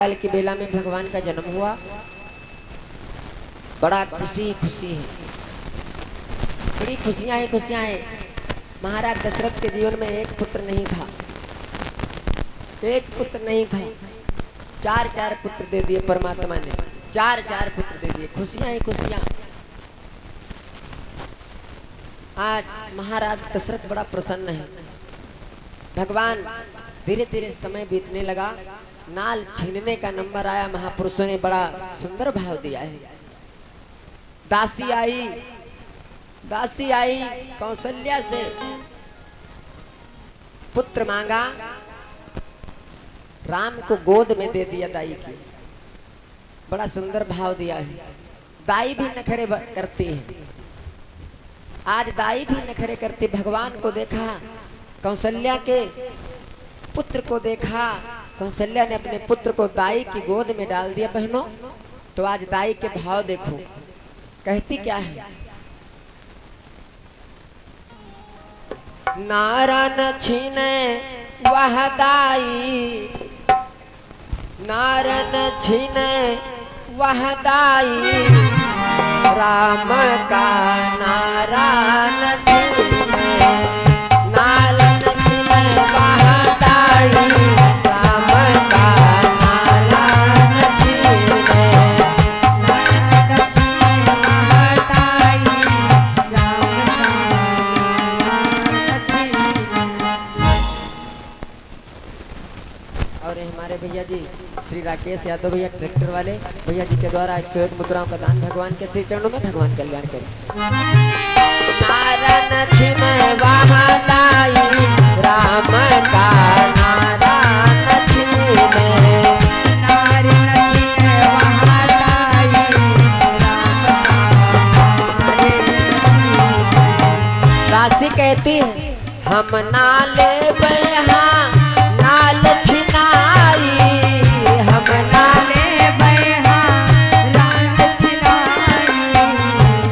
काल की बेला में भगवान का जन्म हुआ। बड़ा खुशी खुशी है, बड़ी खुशियां ही खुशियां हैं। महाराज दशरथ के जीवन में एक पुत्र नहीं था, एक पुत्र नहीं था, चार चार पुत्र दे दिए परमात्मा ने, चार चार पुत्र दे दिए। खुशियां ही खुशियां। आज महाराज दशरथ बड़ा प्रसन्न है। भगवान धीरे धीरे समय बीतने लगा, नाल छीनने का नंबर आया। महापुरुषों ने बड़ा सुंदर भाव दिया है। दासी आई, दासी आई कौशल्या से पुत्र मांगा, राम को गोद में दे दिया दाई की। बड़ा सुंदर भाव दिया है। दाई भी नखरे करती है, आज दाई भी नखरे करती। भगवान को देखा, कौशल्या के पुत्र को देखा, कौशल्या ने अपने पुत्र को दाई की गोद में डाल दिया। बहनों, तो आज दाई के भाव देखो, कहती क्या है। नारन छीने वह दाई, नारन छीने वह दाई, राम का नारायण छीने, नारन छीने वह दाई, राम का नारायण छीने, नारन छीने वह दाई, राम का नारायण छीने। और हमारे भैया जी श्री राकेश यादव भैया ट्रैक्टर वाले भैया जी के द्वारा 101 मुद्राओं का दान भगवान के श्री चरणों में। भगवान कल्याण करें। नारन छिने वहाँ दाई, राम का नारायण छिने, नारन छिने वहाँ दाई, राम का दासी कहती है, हम नाले बहा नाल छिनाई, हम नाले बहा नाल छिनाई,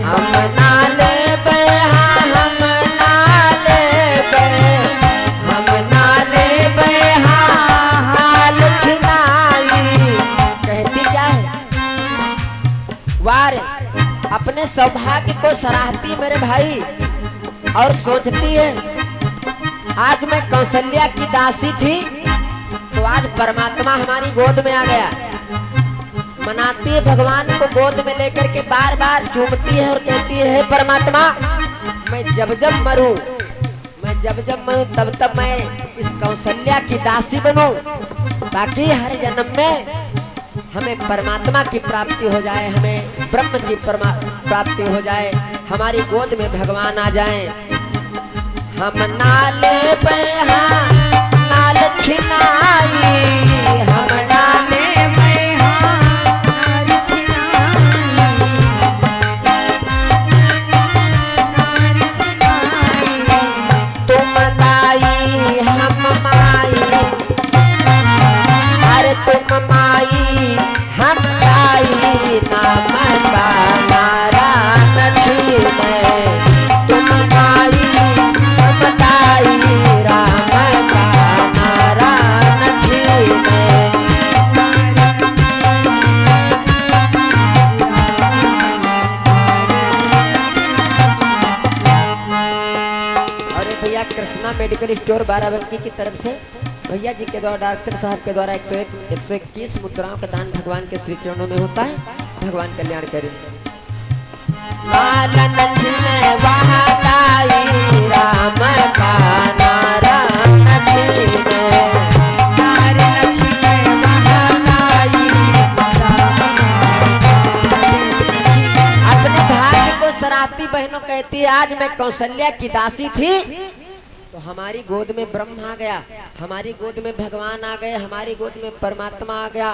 हम नाले बहा, हम नाले बहा, हम नाले बहा नाल छिनाई। कहती क्या है, वार अपने सौभाग्य को सराहती मेरे भाई, और सोचती है आज मैं कौशल्या की दासी थी तो आज परमात्मा हमारी गोद में आ गया। मनाती है भगवान को गोद में लेकर के, बार बार चूमती है और कहती है, परमात्मा मैं जब जब मरूं, मैं जब जब मरूं तब तब मैं इस कौशल्या की दासी बनूं, ताकि हर जन्म में हमें परमात्मा की प्राप्ति हो जाए, हमें ब्रह्म की प्राप्ति हो जाए, हमारी गोद में भगवान आ जाएं। हम नाले बहा नाल छिनाई, हम नाले बहा नाल छिनाई, नाल छिनाई। तुम दाई हम माई, अरे तुम माई हम दाई, नाम का नारायण छीने, तुम माई हम दाई, राम का नारायण छीने। अरे भैया कृष्णा मेडिकल स्टोर बाराबंकी की तरफ से भैया जी के द्वारा, डॉक्टर साहब के द्वारा 121 मुद्राओं का दान भगवान के श्री चरणों में होता है। भगवान कल्याण करें। नारन छिने वहाँ दाई, राम का नारायण छीने, नारन छिने वहाँ दाई, राम का। अपने भाग्य को सराहती बहनों कहती है, आज मैं कौशल्या की दासी थी तो हमारी गोद में ब्रह्म आ गया, हमारी गोद में भगवान आ गए, हमारी गोद में परमात्मा आ गया।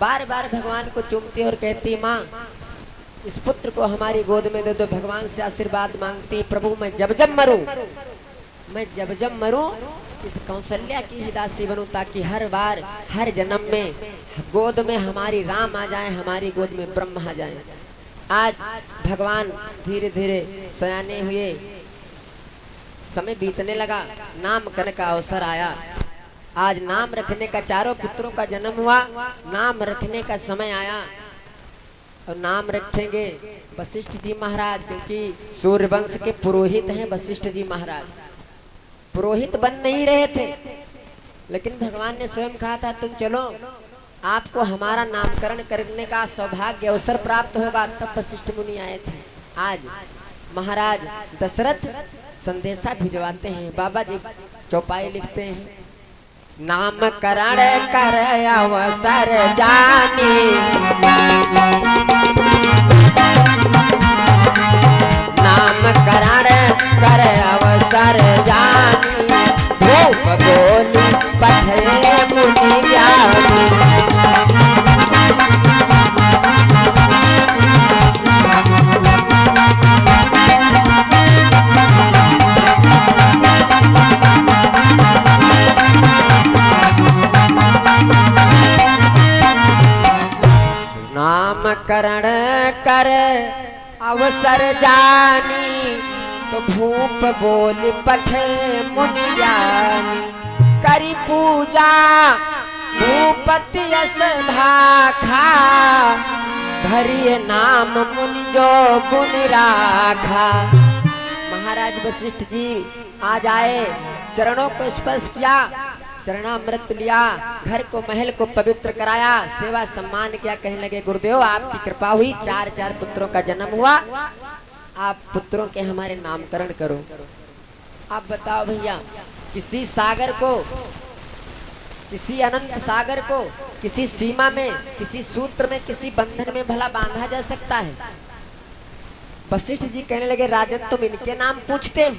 बार बार भगवान को चूमती और कहती, माँ इस पुत्र को हमारी गोद में दे दो। भगवान से आशीर्वाद मांगती, प्रभु मैं जब जब मरूं, मैं जब जब मरूं इस कौशल्या की ही दासी बनूं, ताकि हर बार हर जन्म में गोद में हमारी राम आ जाए, हमारी गोद में ब्रह्म आ जाए। आज भगवान धीरे धीरे सयाने हुए, समय बीतने लगा, नामकरण का अवसर आया। आज नाम रखने का, चारों पुत्रों का जन्म हुआ, नाम रखने का समय आया और नाम रखेंगे वशिष्ठ जी महाराज, क्योंकि सूर्यवंश के पुरोहित हैं वशिष्ठ जी महाराज। पुरोहित बन नहीं रहे थे, लेकिन भगवान ने स्वयं कहा था तुम चलो, आपको हमारा नामकरण करने का सौभाग्य अवसर प्राप्त होगा, तब वशिष्ठ मुनि आए थे। आज महाराज दशरथ संदेशा भिजवाते हैं। बाबा जी चौपाई लिखते हैं, नामकरण कर अवसर जानी, नामकरण कर अवसर जानी, धूप बोली पठे मुनि ज्ञानी। नामकरण कर अवसर जानी, तो भूप बोल पठे मुनि ज्ञानी। करी पूजा भूपति यश भाखा, धरिय नाम मुनि जो गुण राखा। महाराज वशिष्ठ जी आज आए, चरणों को स्पर्श किया, चरणामृत लिया, घर को महल को पवित्र कराया, सेवा सम्मान किया। कहने लगे गुरुदेव आपकी कृपा हुई, चार चार पुत्रों का जन्म हुआ, आप पुत्रों के हमारे नामकरण करो। आप बताओ भैया, किसी सागर को, किसी अनंत सागर को किसी सीमा में, किसी सूत्र में, किसी बंधन में भला बांधा जा सकता है? वशिष्ठ जी कहने लगे राजन तुम इनके नाम पूछते हो?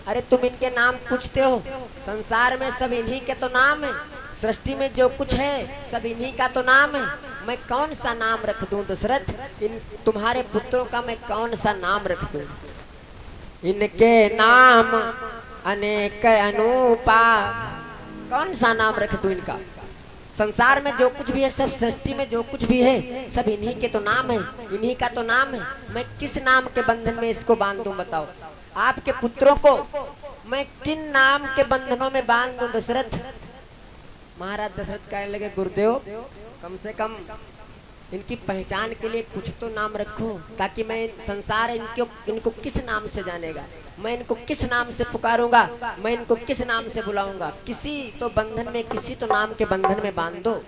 अरे तुम इनके नाम पूछते हो? संसार में सब इन्हीं के तो नाम है, सृष्टि में जो कुछ है सब इन्हीं का तो नाम है। मैं कौन सा नाम रख दूं दशरथ? इन तुम्हारे पुत्रों का मैं कौन सा नाम रख दूं? इनके नाम अनेक अनूपा, कौन सा नाम रख दूं इनका? संसार में जो कुछ भी है, सब सृष्टि में जो कुछ भी है, सब इन्हीं के तो नाम है, इन्हीं का तो नाम है। मैं किस नाम के बंधन में इसको बांध दूं बताओ? आपके पुत्रों को मैं किन नाम के बंधनों में बांध दूं दशरथ? महाराज दशरथ कहने लगे गुरुदेव कम से कम इनकी पहचान के लिए कुछ तो नाम रखो, ताकि मैं संसार इनको किस नाम से जानेगा, मैं इनको किस नाम से पुकारूंगा, मैं इनको किस नाम से बुलाऊंगा। किसी तो बंधन में, किसी तो नाम के बंधन में बांध दो।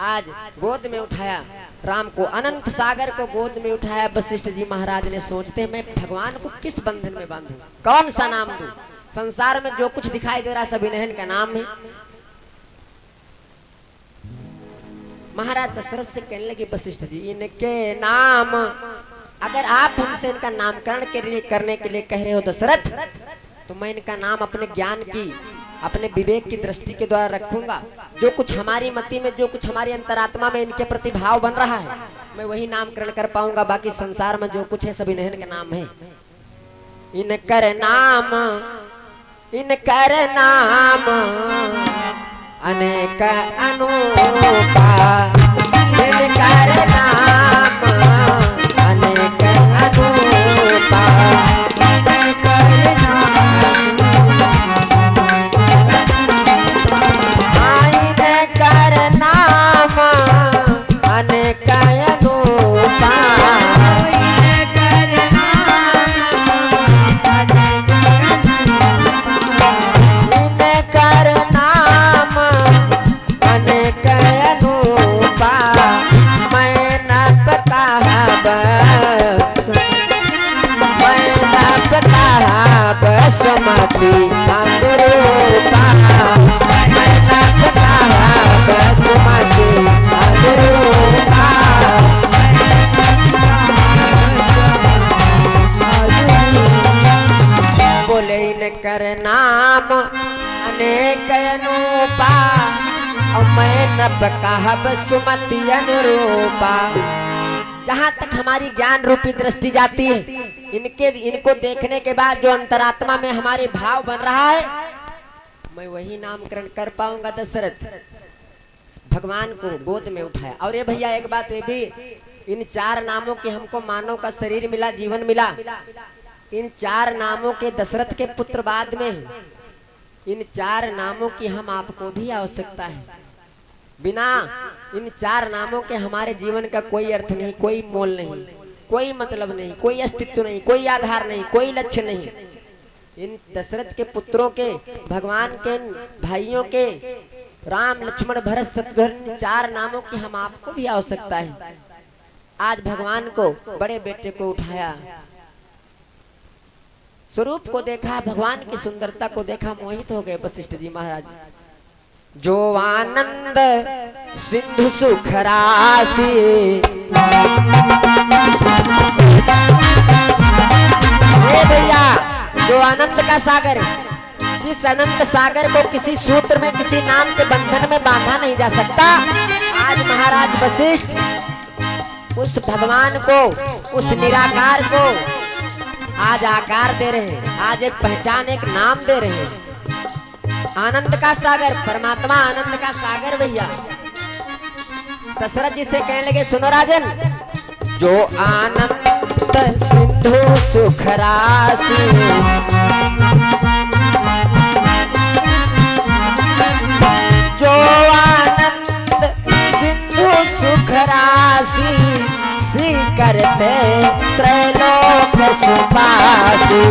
आज गोद में उठाया राम को, अनंत सागर को गोद में उठाया वशिष्ठ जी महाराज ने। सोचते हैं मैं भगवान को किस बंधन में बांधूं, कौन सा नाम दूं? संसार में जो कुछ दिखाई दे रहा सब इन्हीं का नाम है। महाराज दशरथ से कहने लगे वशिष्ठ जी इनके नाम, अगर आप उनसे इनका नामकरण करने के लिए कह रहे हो दशरथ, तो मैं इनका नाम अपने ज्ञान की, अपने विवेक की दृष्टि के द्वारा रखूंगा। जो कुछ हमारी मति में, जो कुछ हमारी अंतरात्मा में इनके प्रति भाव बन रहा है, मैं वही नामकरण कर पाऊंगा। बाकी संसार में जो कुछ है सब इन्हीं के नाम है। इनकर नाम, इनकर नाम अनेक अनूपा, इनकर नाम अनेक अनूपा, इनकर नाम अनेक अनूपा, बसुमती अनुरूपा, बसुमती अनुरूपा। बोले इनकर नाम अनेक अनूपा, और मैं नब कहा बसुमती अनुरूपा। जहाँ तक हमारी ज्ञान रूपी दृष्टि जाती है, इनको देखने के बाद जो अंतरात्मा में हमारे भाव बन रहा है, मैं वही नामकरण कर पाऊंगा दशरथ। भगवान को गोद में उठाया। और ये भैया एक बात ये भी, इन चार नामों के हमको मानव का शरीर मिला, जीवन मिला। इन चार नामों के दशरथ के पुत्र बाद में, इन 4 नामों की हम आपको भी आवश्यकता है। बिना इन 4 नामों के हमारे जीवन का कोई अर्थ नहीं, कोई मोल नहीं, कोई मतलब नहीं, कोई अस्तित्व नहीं, कोई आधार नहीं, कोई लक्ष्य नहीं। इन दशरथ के पुत्रों के, भगवान के भाइयों के, राम लक्ष्मण भरत शत्रुघ्न 4 नामों की हम आपको भी आवश्यकता है। आज भगवान को, बड़े बेटे को उठाया, स्वरूप को देखा, भगवान की सुंदरता को देखा, मोहित हो गए वशिष्ठ जी महाराज। जो आनंद सिंधु सुख राशि, भैया जो आनंद का सागर है, जिस अनंत सागर को किसी सूत्र में, किसी नाम के बंधन में बांधा नहीं जा सकता, आज महाराज वशिष्ठ उस भगवान को, उस निराकार को आज आकार दे रहे हैं, आज एक पहचान, एक नाम दे रहे हैं। आनंद का सागर, परमात्मा आनंद का सागर भैया। दशरथ जी से कहने लगे, सुनो राजन, जो आनंद सिंधु सुख राशि, जो आनंद सिंधु सुख राशि, सी करते त्रैलोक सुपासी।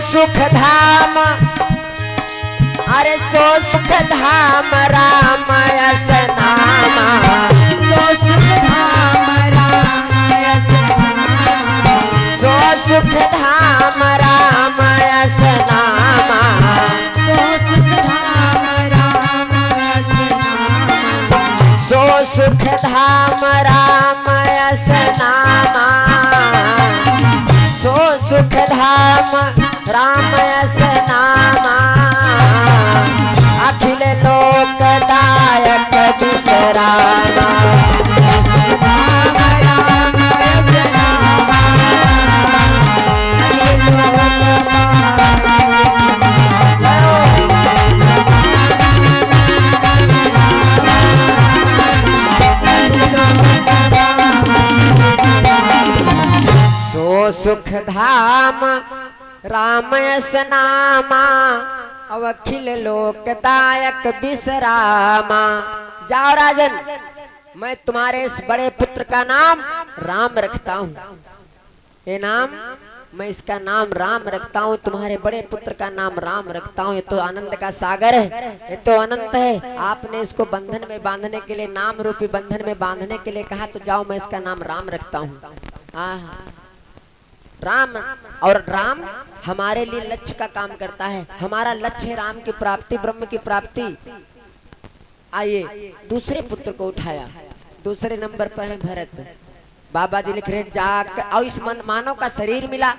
सुख धाम, अरे सो सुख धाम राम यस नामा, सो सुख धाम राम यस नामा, सो सुख धाम राम यस नामा, सो सुख धाम राम यस नामा, सो सुख धाम राम यस नामा, सो सुख धाम राम यस नामा, अखिल लोकदायक विश्रामा, राम राम यस नामा, अखिल लोकदायक, सो सुख धाम राम यस नामा, अखिल लोकदायक विश्रामा। जाओ राजन, मैं तुम्हारे इस बड़े पुत्र का नाम राम रखता हूँ, ये नाम, मैं इसका नाम राम रखता हूँ, तुम्हारे बड़े पुत्र का नाम राम रखता हूँ। ये तो आनंद का सागर है, ये तो अनंत है। आपने इसको बंधन में बांधने के लिए, नाम रूपी बंधन में बांधने के लिए कहा, तो जाओ मैं इसका नाम राम रखता हूँ। राम, और राम हमारे लिए लक्ष्य का काम करता है। हमारा लक्ष्य है राम की प्राप्ति, ब्रह्म की प्राप्ति। आइए दूसरे पुत्र को उठाया, दूसरे नंबर पर है भरत। बाबा जी लिख रहे जाकर, और इस मानव का शरीर मिला,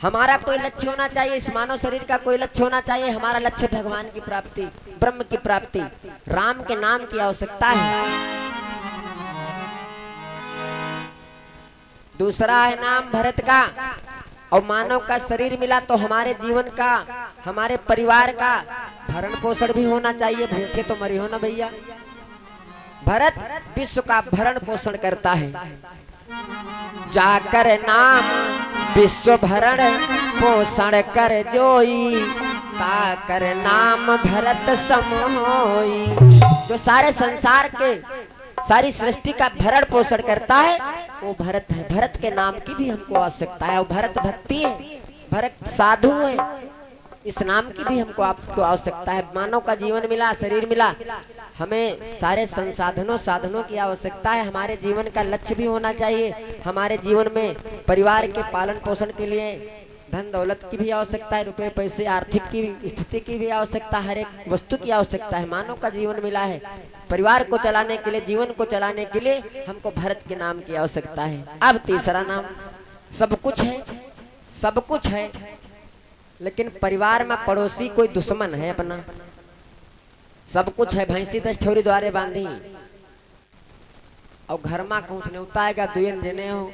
हमारा कोई लक्ष्य होना चाहिए, इस मानव शरीर का कोई लक्ष्य होना चाहिए। हमारा लक्ष्य भगवान की प्राप्ति, ब्रह्म की प्राप्ति, राम के नाम की आवश्यकता है। दूसरा है नाम भरत का, और मानव का शरीर मिला तो हमारे जीवन का, हमारे परिवार का भरण पोषण भी होना चाहिए। भूखे तो मरी हो ना भैया। भरत विश्व का भरण पोषण करता है। जाकर नाम विश्व भरण पोषण कर जोई, ताकर नाम भरत समोई। जो सारे संसार के, सारी सृष्टि का भरण पोषण करता है वो भरत है। भरत के नाम की भी हमको आवश्यकता है। और भरत भक्ति है, भरत साधु है, इस नाम की भी हमको आपको आवश्यकता है। मानव का जीवन मिला, शरीर मिला, हमें सारे संसाधनों साधनों की आवश्यकता है। हमारे जीवन का लक्ष्य भी होना चाहिए। हमारे जीवन में परिवार के पालन पोषण के लिए धन दौलत की भी आवश्यकता है, रुपए पैसे आर्थिक की स्थिति की भी आवश्यकता, हर एक वस्तु की आवश्यकता है। मानव का जीवन मिला है, परिवार को चलाने के लिए, जीवन को चलाने के लिए हमको भरत के नाम की आवश्यकता है। अब तीसरा नाम, सब कुछ है, सब कुछ है, लेकिन परिवार में पड़ोसी कोई दुश्मन है अपना। सब कुछ है, भैंसी 10 ठोरी द्वारे बांधी, और घर में कहूँ न्योता आएगा दुयन जने हो,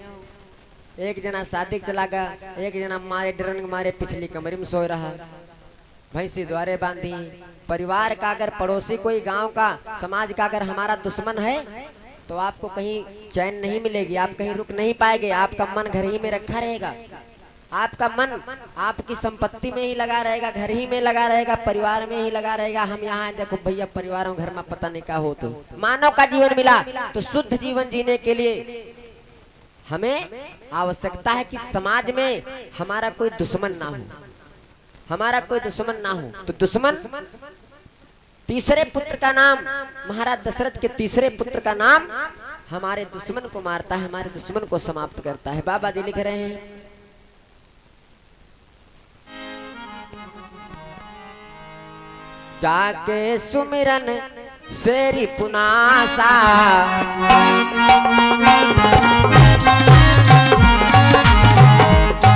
एक जना शादी चला गया, एक जना मारे डरन मारे पिछली कमरे में सो रहा, भैंसी द्वारे बांधी। परिवार का अगर पड़ोसी कोई गांव का समाज का अगर हमारा दुश्मन है तो आपको कहीं चैन नहीं मिलेगी, आप कहीं रुक नहीं पाएंगे, आपका मन घर ही में रखा रहेगा, आपका मन आपकी संपत्ति में ही लगा रहेगा, घर ही में लगा रहेगा, परिवार में ही लगा रहेगा। हम यहाँ देखो भैया परिवारों घर में पता नहीं क्या हो, तो मानव का जीवन मिला तो शुद्ध जीवन जीने के लिए हमें आवश्यकता है कि समाज में हमारा कोई दुश्मन ना हो, हमारा कोई दुश्मन ना हो। तो दुश्मन तीसरे पुत्र का नाम, महाराज दशरथ के तीसरे पुत्र का नाम हमारे दुश्मन को मारता है, हमारे दुश्मन को समाप्त करता है। बाबा जी लिख रहे हैं, जाके सुमिरन सेरी पुनासा,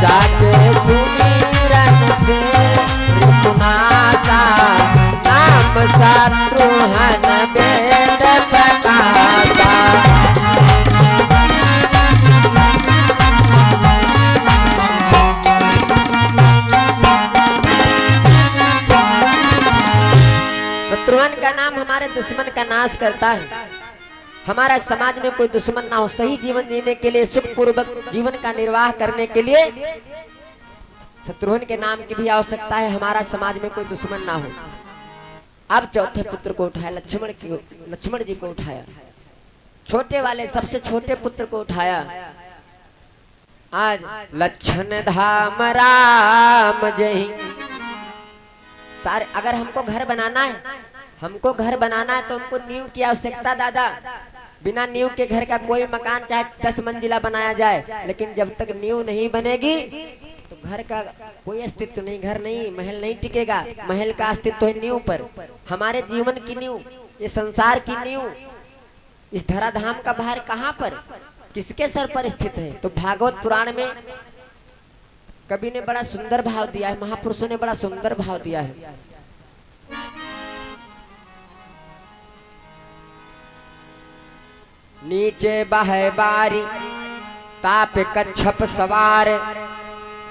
जाके सुमिरन सेरी पुनासा, नाम शत्रुहन वेद प्रकाशा। शत्रुघ्न का नाम हमारे दुश्मन का नाश करता है। हमारा समाज में कोई दुश्मन ना हो, सही जीवन जीने के लिए, सुख पूर्वक जीवन का निर्वाह करने के लिए शत्रुघ्न के नाम की भी आवश्यकता है। हमारा समाज में कोई दुश्मन ना हो। अब चौथे पुत्र को उठाया, लक्ष्मण जी को उठाया, छोटे वाले सबसे छोटे पुत्र को उठाया। आज लक्षण धाम राम जय। सारे अगर हमको घर बनाना है, हमको घर बनाना है तो हमको नींव की आवश्यकता दादा। बिना नींव के घर का कोई मकान चाहे 10 मंजिला बनाया जाए, लेकिन जब तक नींव नहीं बनेगी तो घर का कोई अस्तित्व नहीं, घर नहीं, महल नहीं टिकेगा। महल का अस्तित्व है नींव पर। हमारे जीवन की नींव, ये संसार की नींव, इस धराधाम का भार कहाँ पर, किसके सर पर स्थित है? तो भागवत पुराण में कवि ने बड़ा सुंदर भाव दिया है, महापुरुषों ने बड़ा सुंदर भाव दिया है। नीचे बहे बारी ताप कच्छप सवार,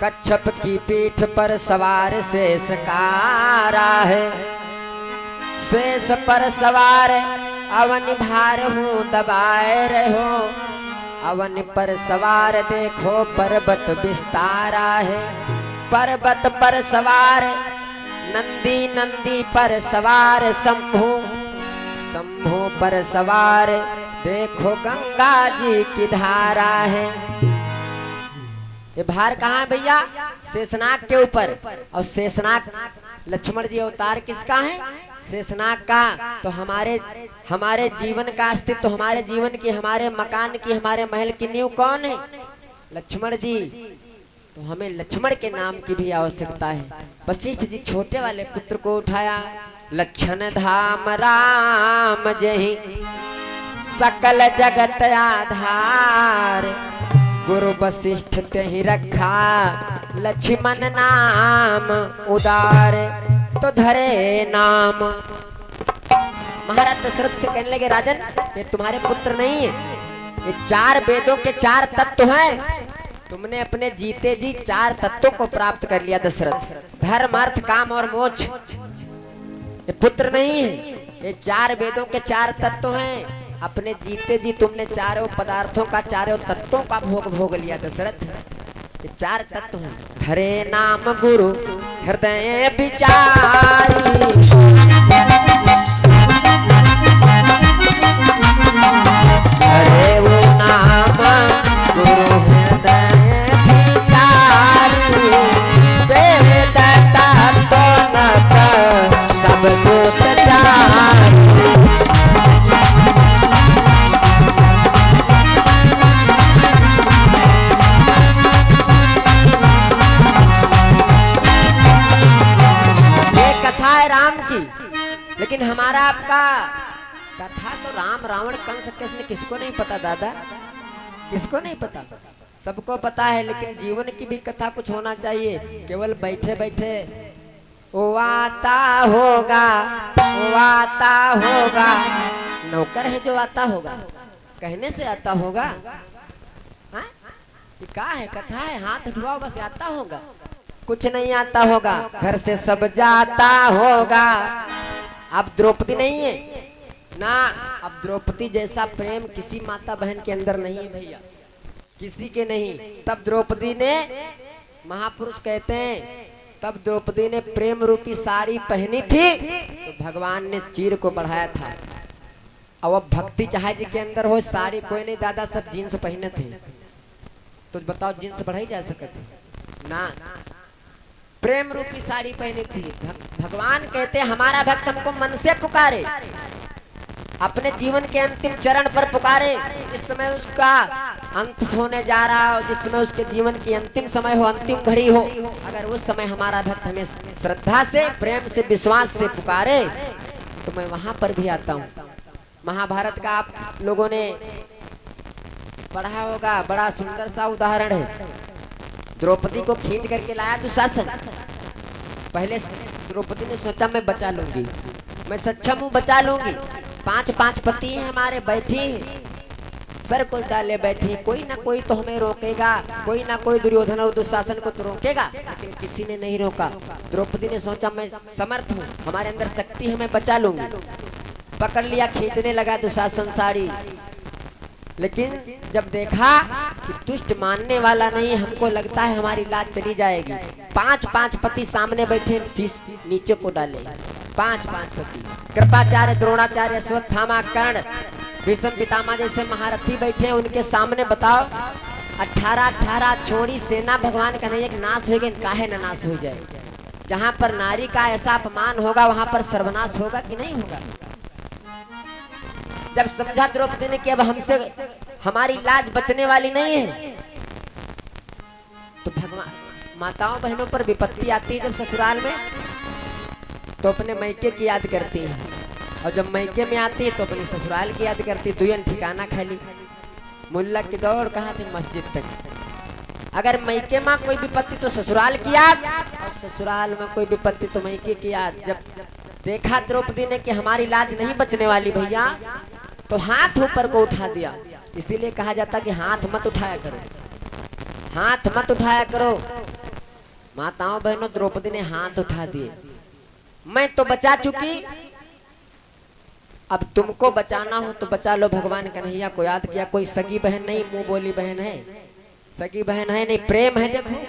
कच्छप की पीठ पर सवार शेष कारा है। शेष पर सवार अवन भार हूँ दबाए रहो, अवन पर सवार देखो पर्वत विस्तारा है। पर्वत पर सवार नंदी, नंदी पर सवार शंभु, शंभु पर सवार देखो गंगा जी की धारा है। ये भार कहाँ है भैया? शेषनाग के ऊपर। और शेषनाग लक्ष्मण जी अवतार किसका है? शेषनाग का। तो हमारे जीवन का अस्तित्व, हमारे जीवन की, हमारे मकान की, हमारे महल की नींव कौन है? लक्ष्मण जी। तो हमें लक्ष्मण के नाम की भी आवश्यकता है। वशिष्ठ जी छोटे वाले पुत्र को उठाया, लक्षण धाम राम जय, सकल जगत आधार, गुरु वशिष्ठ ते ही रखा, लक्ष्मण नाम उदार, तो धरे नाम। महाराज दशरथ से कहने लगे, राजन ये तुम्हारे पुत्र नहीं है, ये 4 वेदों के 4 तत्व हैं। तुमने अपने जीते जी 4 तत्वों को प्राप्त कर लिया दशरथ, धर्म अर्थ काम और मोक्ष। ये पुत्र नहीं है, ये 4 वेदों के 4 तत्व हैं। अपने जीते जी तुमने चारों पदार्थों का, चारों तत्वों का भोग लिया दशरथ। ये 4 तत्व हैं। धरे नाम गुरु हृदय विचारी, धरे वो नाम गुरु हृदय विचारी, वेद तत्व सब कुछ जानी। लेकिन हमारा आपका कथा तो राम रावण कंस किसने, किसको नहीं पता दादा, किसको नहीं पता? सबको पता है, लेकिन जीवन की भी कथा कुछ होना चाहिए। केवल बैठे बैठे वो आता होगा, वो आता होगा, नौकर है जो आता होगा, कहने से आता होगा? हा? ये क्या है, कथा है, हाथ उठवाओ बस, आता होगा? कुछ नहीं आता होगा, घर से सब जाता होगा। अब द्रौपदी नहीं है ना, अब द्रौपदी जैसा प्रेम किसी माता बहन के अंदर नहीं है भैया, किसी के नहीं। तब द्रौपदी ने, महापुरुष कहते हैं, तब द्रौपदी ने प्रेम रूपी साड़ी पहनी थी तो भगवान ने चीर को बढ़ाया था। अब भक्ति चाहे जी के अंदर हो, साड़ी कोई नहीं दादा, सब जीन्स पहने थे, तो बताओ जीन्स बढ़ाई जा सकती ना? प्रेम रूपी साड़ी पहनी थी। भगवान कहते हमारा भक्त हमको मन से पुकारे, अपने जीवन के अंतिम चरण पर पुकारे, जिस समय उसका अंत होने जा रहा हो, जिस समय उसके जीवन की अंतिम समय हो, अंतिम घड़ी हो, अगर उस समय हमारा भक्त हमें श्रद्धा से, प्रेम से, विश्वास से पुकारे तो मैं वहां पर भी आता हूँ। महाभारत का आप लोगों ने पढ़ा होगा, बड़ा सुंदर सा उदाहरण है। द्रौपदी को खींच करके लाया दुशासन। पहले द्रौपदी ने सोचा मैं बचा लूंगी, मैं सक्षम हूँ, बचा लूंगी। 5 पति हैं हमारे, बैठी सर को डाले बैठी, कोई ना कोई तो हमें रोकेगा, कोई ना कोई दुर्योधन और दुशासन को तो रोकेगा, लेकिन किसी ने नहीं रोका। द्रौपदी ने सोचा मैं समर्थ हूँ, हमारे अंदर शक्ति है, मैं बचा लूंगी। पकड़ लिया, खींचने लगा दुशासन साड़ी, लेकिन जब देखा कि दुष्ट मानने वाला नहीं, हमको लगता है हमारी लाज चली जाएगी। 5 पति सामने बैठे, शीश नीचे को डाले। 5 पति, कृपाचार्य, द्रोणाचार्य, अश्वत्थामा, कर्ण, भीष्म पितामह जैसे महारथी बैठे, उनके सामने बताओ 18 छोड़ी सेना भगवान का नहीं, एक नाश हो गए, काहे न नाश हो जाए। जहाँ पर नारी का ऐसा अपमान होगा वहां पर सर्वनाश होगा कि नहीं होगा? जब समझा द्रौपदी ने कि अब हमसे हमारी लाज बचने वाली नहीं है, तो भगवान, माताओं बहनों पर विपत्ति आती है जब ससुराल में, तो अपने मैके की याद करती हैं, और जब मैके में आती है तो अपनी ससुराल की याद करती। दुयन ठिकाना खाली, मुल्ला की दौड़ कहाँ थी, मस्जिद तक। अगर मैके में कोई विपत्ति तो ससुराल की याद, और ससुराल में कोई विपत्ति तो मैके की याद। जब देखा द्रौपदी ने कि हमारी लाज नहीं बचने वाली भैया, तो हाथ ऊपर को उठा दिया। इसीलिए कहा जाता कि हाथ मत उठाया करो, हाथ मत उठाया करो। माताओं बहनों, द्रौपदी ने हाथ उठा दिए, मैं तो बचा चुकी, अब तुमको बचाना हो तो बचा लो। भगवान कन्हैया को याद किया। कोई सगी बहन नहीं, मुंह बोली बहन है, सगी बहन है नहीं, प्रेम है। देखो,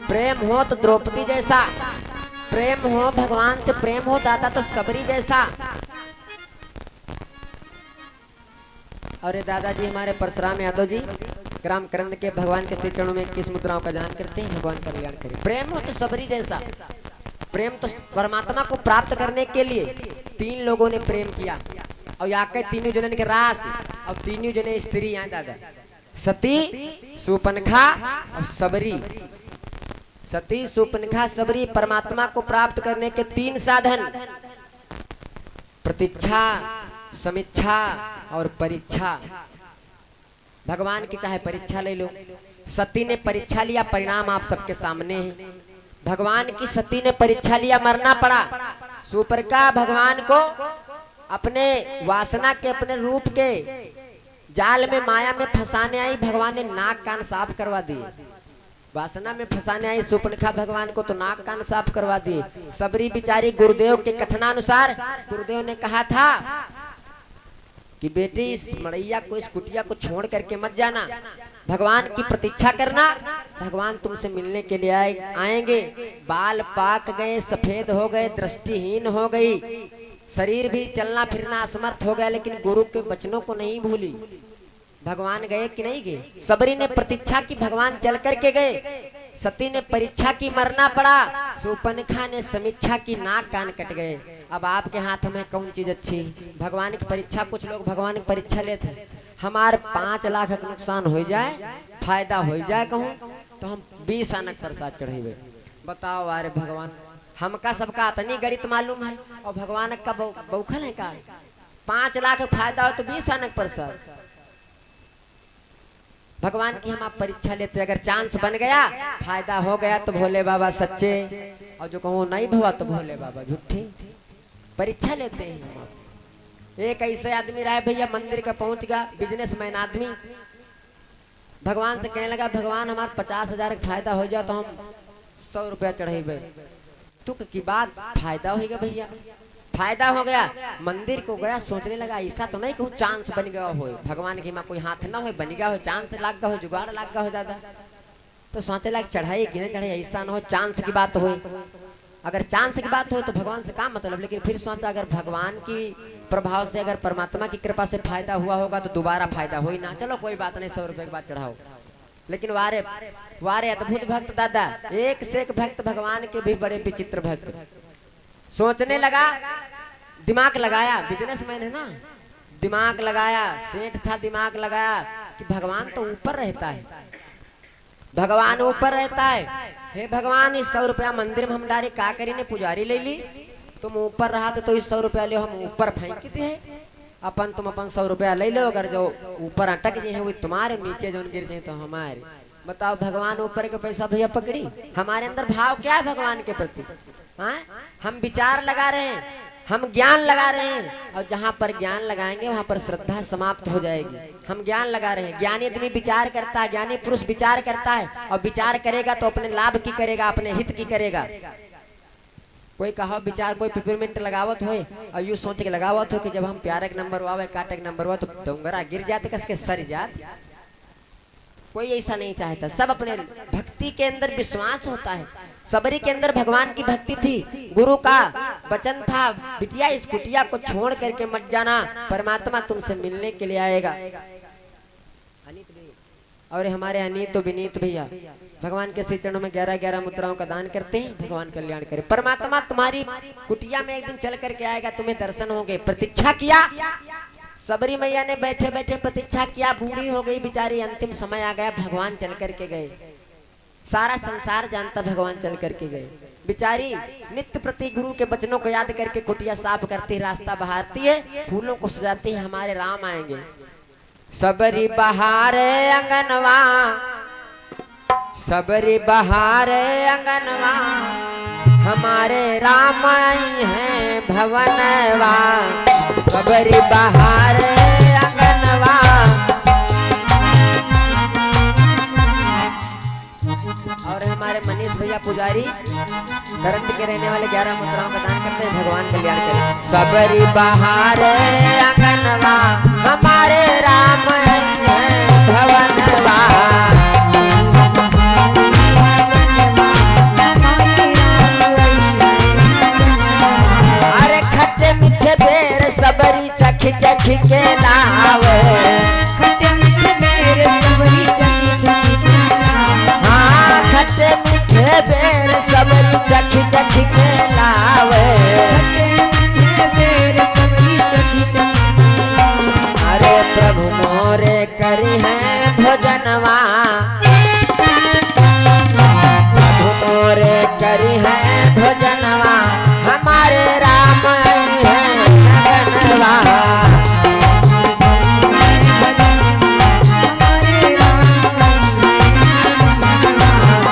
प्रेम हो तो द्रौपदी जैसा, प्रेम हो, भगवान से प्रेम हो दादा तो सबरी जैसा। और दादाजी हमारे परशुराम यादव जी ग्राम करंद के भगवान के श्री चरणों में 21 मुद्राओं का दान करते हैं। भगवान का कल्याण करें। प्रेम हो तो सबरी जैसा। प्रेम तो परमात्मा को प्राप्त करने के लिए 3 लोगों ने प्रेम किया, और आके तीनों जनन के रास, और तीनों जने स्त्री हैं दादा, सती, सुपनखा और सबरी। सती, सुपनखा, सबरी, परमात्मा को प्राप्त करने के 3 साधन, प्रतीक्षा, समीक्षा और परीक्षा। भगवान की चाहे परीक्षा ले लो। सती ने परीक्षा लिया, परिणाम आप सबके सामने है। भगवान की सती ने परीक्षा लिया, मरना पड़ा। सुपरका भगवान को अपने वासना के, अपने रूप के जाल में, माया में फंसाने आई। भगवान ने नाक कान साफ करवा दिए। वासना में फंसाने आई सुपनखा भगवान को, तो नाक कान साफ करवा दिए। सबरी बिचारी, गुरुदेव के कथनानुसार गुरुदेव ने कहा था कि बेटी इस मड़ैया को, इस कुटिया को छोड़ करके मत जाना, भगवान की प्रतीक्षा करना, भगवान तुमसे मिलने के लिए आएंगे। बाल पाक गए, सफेद हो गए, दृष्टिहीन हो गई, शरीर भी चलना फिरना असमर्थ हो गया, लेकिन गुरु के वचनों को नहीं भूली। भगवान गए कि नहीं गए? सबरी ने प्रतीक्षा की, भगवान चल करके गए। सती ने परीक्षा की, मरना पड़ा। सुपनखा ने समीक्षा की, नाक कान कट गए। अब आपके हाथ में कौन चीज अच्छी? भगवान की परीक्षा। कुछ लोग भगवान की परीक्षा लेते, हमारे 5 लाख का नुकसान हो जाए, फायदा हो जाए कहूँ तो हम 20 आनक प्रसाद चढ़ेबे। बताओ, अरे भगवान, हमका सबका इतनी गणित मालूम है, और भगवान का बौखल है का? 5 लाख फायदा हो तो 20 आनक प्रसाद। भगवान की हम आप परीक्षा लेते, अगर चांस बन गया, फायदा हो गया तो भोले बाबा सच्चे, और जो कहूँ नहीं हुआ तो भोले बाबा झूठे। परीक्षा लेते हैं हम आप। एक ऐसे आदमी रहे भैया, मंदिर का पहुंच गया, बिजनेसमैन आदमी, भगवान से कहने लगा भगवान हमारे 50,000 का फायदा हो जाए तो हम 100 रुपया चढ़ेबे। तो की बात फायदा होगा भैया, फायदा हो गया। मंदिर को गया, सोचने लगा ऐसा तो नहीं कहूँ चांस बन गया हो, भगवान के माँ कोई हाथ ना हो, बन गया हो, चांस लाग गया हो, जुगाड़ लाग गया हो दादा। तो सोचे लगा चढ़ाई कि नहीं चढ़ाई, ऐसा ना हो चांस की बात हो। अगर चांस की बात हो तो भगवान से काम मतलब, लेकिन फिर सोचा अगर भगवान की प्रभाव से, अगर परमात्मा की कृपा से फायदा हुआ होगा तो दोबारा फायदा हो ही ना, चलो कोई बात नहीं 100 रुपए के बाद चढ़ाओ। लेकिन वारे वारे अद्भुत भक्त दादा, एक से एक भक्त, भगवान के भी बड़े विचित्र भक्त। सोचने लगा, दिमाग लगाया, बिजनेसमैन है ना, दिमाग लगाया, सेठ था, दिमाग लगाया कि भगवान तो ऊपर रहता है, भगवान ऊपर रहता है। हे भगवान इस 100 रुपया मंदिर में हम डारे का करी ने, पुजारी ले ली, तुम ऊपर रहा तो इस 100 रुपया ले, हम ऊपर फेंकते हैं अपन, तुम अपन 100 रुपया ले लो, अगर जो ऊपर अटक जाए वो तुम्हारे, नीचे जो गिर जाए तो हमारे। बताओ भगवान ऊपर के पैसा भैया पकड़ी, हमारे अंदर भाव क्या है भगवान के प्रति? हाँ, हम विचार लगा रहे हैं, हम ज्ञान लगा रहे हैं, और जहाँ पर ज्ञान लगाएंगे वहाँ पर श्रद्धा समाप्त हो जाएगी। हम ज्ञान लगा रहे हैं, ज्ञानी आदमी विचार करता है, ज्ञानी पुरुष विचार करता है, और विचार करेगा तो अपने लाभ की करेगा, अपने हित की करेगा। कोई कहा विचार, कोई पेपरमेंट लगावत हो और यूँ सोच के लगावत हो कि जब हम प्यारे के नंबर हुआ, काटे के नंबर हुआ तो डोंगरा गिर जाते कसके सर जात। कोई ऐसा नहीं चाहता, सब अपने भक्ति के अंदर विश्वास होता है। सबरी के अंदर भगवान की भक्ति थी, गुरु का वचन था, बिटिया इस कुटिया को छोड़ करके मत जाना, परमात्मा तुमसे मिलने के लिए आएगा। और हमारे अनीत तो विनीत भैया भगवान के श्री चरणों में 11-11 मुद्राओं का दान करते हैं, भगवान कल्याण करे। परमात्मा तुम्हारी कुटिया में एक दिन चल करके आएगा, तुम्हें दर्शन होंगे। प्रतीक्षा किया, सबरी मैया ने बैठे बैठे प्रतीक्षा किया, बूढ़ी हो गई बेचारी, अंतिम समय आ गया, भगवान चल करके गए। सारा संसार जानता भगवान चल करके गए। बेचारी नित्य प्रति गुरु के वचनों को याद करके कुटिया साफ करती, रास्ता बहारती है, फूलों को सजाती है, हमारे राम आएंगे। सबरी बहारे अंगनवा, सबरी बहारे अंगनवा, हमारे राम आई हैं भवनवा। सबरी बहारे अंगनवा, और हमारे मनीष भैया पुजारी करंट के रहने वाले 11 मुद्राओं का दान करते हैं, भगवान कल्याण करें। सबरी बहारे अंगनवा, हमारे राम हैं भवनवा। अरे खट्टे मीठे बेर सबरी चख चख के लावे, खट्टे मीठे बेर सबरी चख चख के लावे। हाँ, खट्टे मीठे बेर सबरी चख चख के लावे, खट्टे मीठे बेर सबरी चख चख के लावे। अरे प्रभु मोरे करी है भोजनवा, प्रभु मोरे करी है भोजनवा, हमारे राम है भगनवा।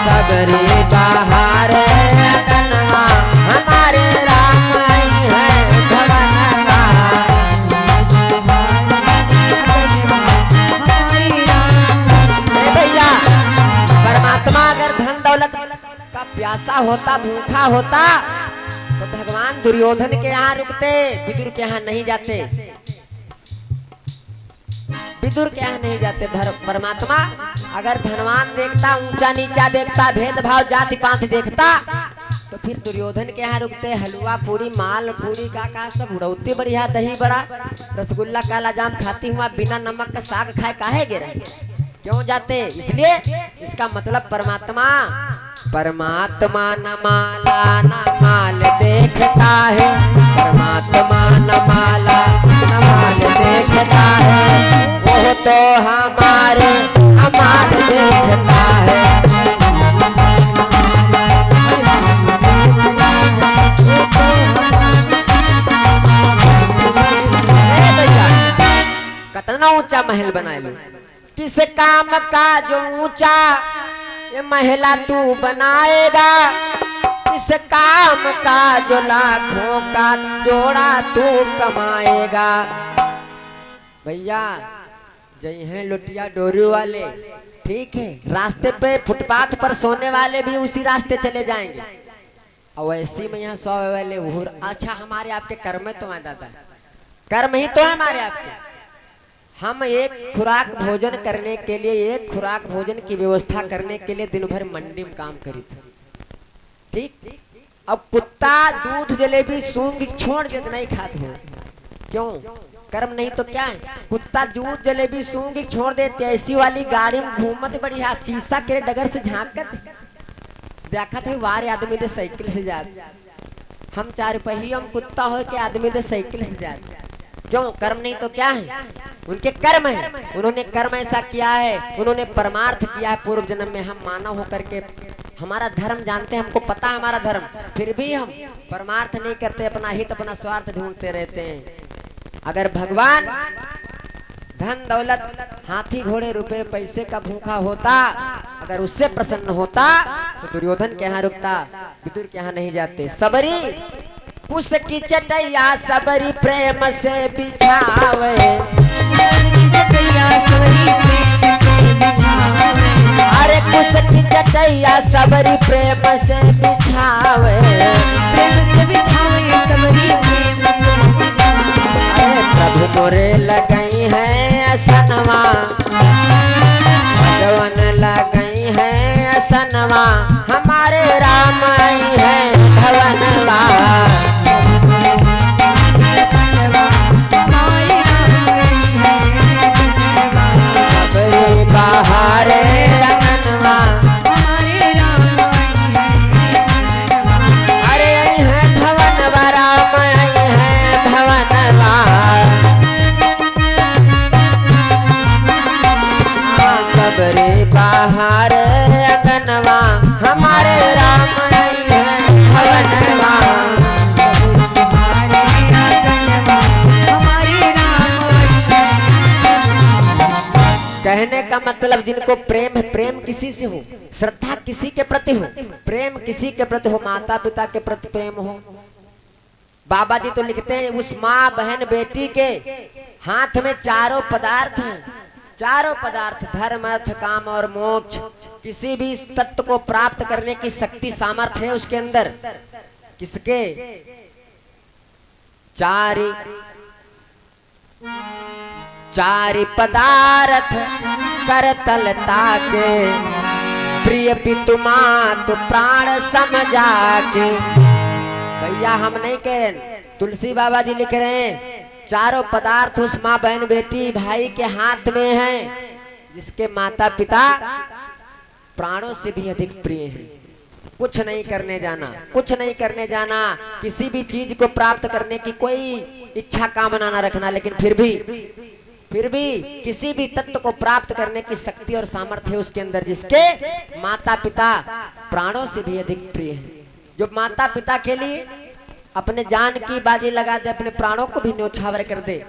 सबरी बहारे अंगनवा, हमारे राम है भगनवा। भैया परमात्मा अगर धन दौलत का प्यासा होता, भूखा होता तो भगवान दुर्योधन के यहाँ रुकते, विदुर के यहाँ नहीं जाते, विदुर के यहाँ नहीं जाते। परमात्मा अगर धनवान देखता, ऊंचा नीचा देखता, भेदभाव जाति पात देखता तो फिर दुर्योधन के यहाँ रुकते। हलवा पूरी, माल पूरी, का सब उड़ौती बढ़िया, दही बड़ा, रसगुल्ला, काला जाम खाती हुआ, बिना नमक का साग खाए काहे गिरा, क्यों जाते? इसलिए इसका मतलब परमात्मा, परमात्मा न माला न माल देखता है, परमात्मा न माला न माल देखता है, वो तो हमारे देखता है। कितना ऊंचा महल बना लो, किस काम का जो ऊंचा ये महिला तू बनाएगा, इस काम का जो लाखों का जोड़ा तू कमाएगा। भैया जय हैं लुटिया डोरी वाले, ठीक है, रास्ते पे फुटपाथ पर सोने वाले भी उसी रास्ते चले जाएंगे। और वैसी में यहाँ सोए वाले वो अच्छा हमारे आपके कर्म में तो है दादा, कर्म ही तो है हमारे आपके। हम एक खुराक भोजन करने के लिए, एक खुराक भोजन की व्यवस्था करने के लिए दिन भर मंडी में काम करी थे, ठीक। अब कुत्ता दूध जलेबी सूंघ छोड़ देते नहीं खाते हो, क्यों? कर्म नहीं तो क्या है? कुत्ता दूध जलेबी सूंघ छोड़ देते, ऐसी वाली गाड़ी में घूमत बढ़िया शीशा के डगर से झांक कर देखा थे वारे आदमी दे साइकिल से जाते, हम 4 पहिया हम कुत्ता हो के आदमी दे साइकिल से जाते, क्यों? कर्म नहीं तो क्या है? उनके कर्म है, उन्होंने कर्म ऐसा किया है, उन्होंने परमार्थ किया है पूर्व जन्म में। हम मानव होकर के हमारा धर्म जानते हैं, हमको पता है हमारा धर्म, फिर भी हम परमार्थ नहीं करते, अपना हित अपना स्वार्थ ढूंढते रहते हैं। अगर भगवान धन दौलत हाथी घोड़े रुपए पैसे का भूखा होता, अगर उससे प्रसन्न होता तो दुर्योधन के यहाँ रुकता, विदुर के यहाँ नहीं जाते। सबरी उसकी चटैया सबरी प्रेम से बिछावे, अरे उसकी चटैया सबरी प्रेम से बिछावे, अरे प्रभु मोरे लगई है असनवा, भगवन लगई है असनवा, हमारे राम आई है भवनवा। बाहरे रंगनवा, अरे आई है भवनवा, राम आई है भवनवा। सबरे बाहर रंगनवा, हमारे राम आई है भवनवा। कहने का मतलब जिनको प्रेम है, प्रेम किसी से हो, श्रद्धा किसी के प्रति हो, प्रेम किसी के प्रति हो, माता पिता के प्रति प्रेम हो। बाबा जी तो लिखते हैं उस माँ बहन बेटी के हाथ में चारों पदार्थ हैं, चारों पदार्थ धर्म अर्थ काम और मोक्ष। किसी भी इस तत्व को प्राप्त करने की शक्ति सामर्थ्य है उसके अंदर। किसके? चारि पदार्थ करतलता के, प्रिय पितु मात प्राण समझा के। भैया हम नहीं कह रहे, तुलसी बाबा जी लिख रहे हैं चारों पदार्थ उस माँ बहन बेटी भाई के हाथ में हैं, जिसके माता पिता प्राणों से भी अधिक प्रिय हैं। कुछ नहीं करने जाना, कुछ नहीं करने जाना, किसी भी चीज को प्राप्त करने की कोई इच्छा कामना ना रखना, लेकिन फिर भी किसी भी तत्व को प्राप्त करने की शक्ति और सामर्थ्य है उसके अंदर, जिसके माता पिता प्राणों से भी अधिक प्रिय है। जो माता पिता के लिए अपने जान की बाजी लगा दे, अपने प्राणों को भी न्योछावर कर दे,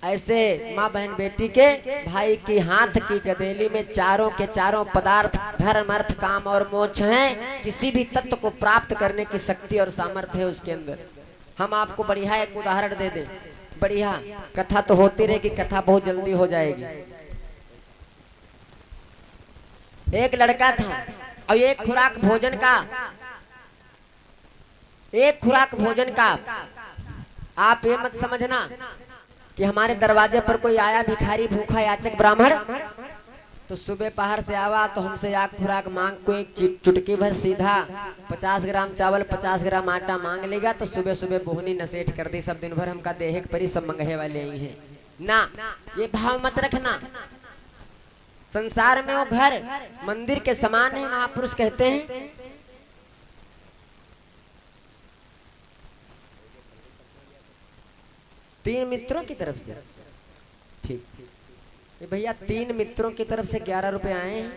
ऐसे माँ बहन बेटी के भाई की हाथ की गदेली में चारों के चारों पदार्थ धर्म अर्थ काम और मोक्ष हैं। किसी भी तत्व को प्राप्त करने की शक्ति और सामर्थ्य है उसके अंदर। हम आपको बढ़िया एक उदाहरण दे दें, बढ़िया कथा तो होती रहेगी, कथा बहुत जल्दी हो जाएगी। एक लड़का था और एक खुराक भोजन का आप ये मत समझना कि हमारे दरवाजे पर कोई आया भिखारी भूखा याचक ब्राह्मण, तो सुबह पहाड़ से आवा तो हमसे आग खुराक मांग को एक चुटकी भर सीधा 50 ग्राम चावल 50 ग्राम आटा मांग लेगा, तो सुबह सुबह बोहनी नसेठ कर दी, सब दिन भर हमका देहक परी सब मंगहे वाले आई हैं ना। ये भाव मत रखना। संसार में वो घर मंदिर के समान है, महापुरुष कहते हैं। तीन मित्रों की तरफ से, ठीक ये भैया 3 मित्रों की तरफ से 11 रुपए आए हैं।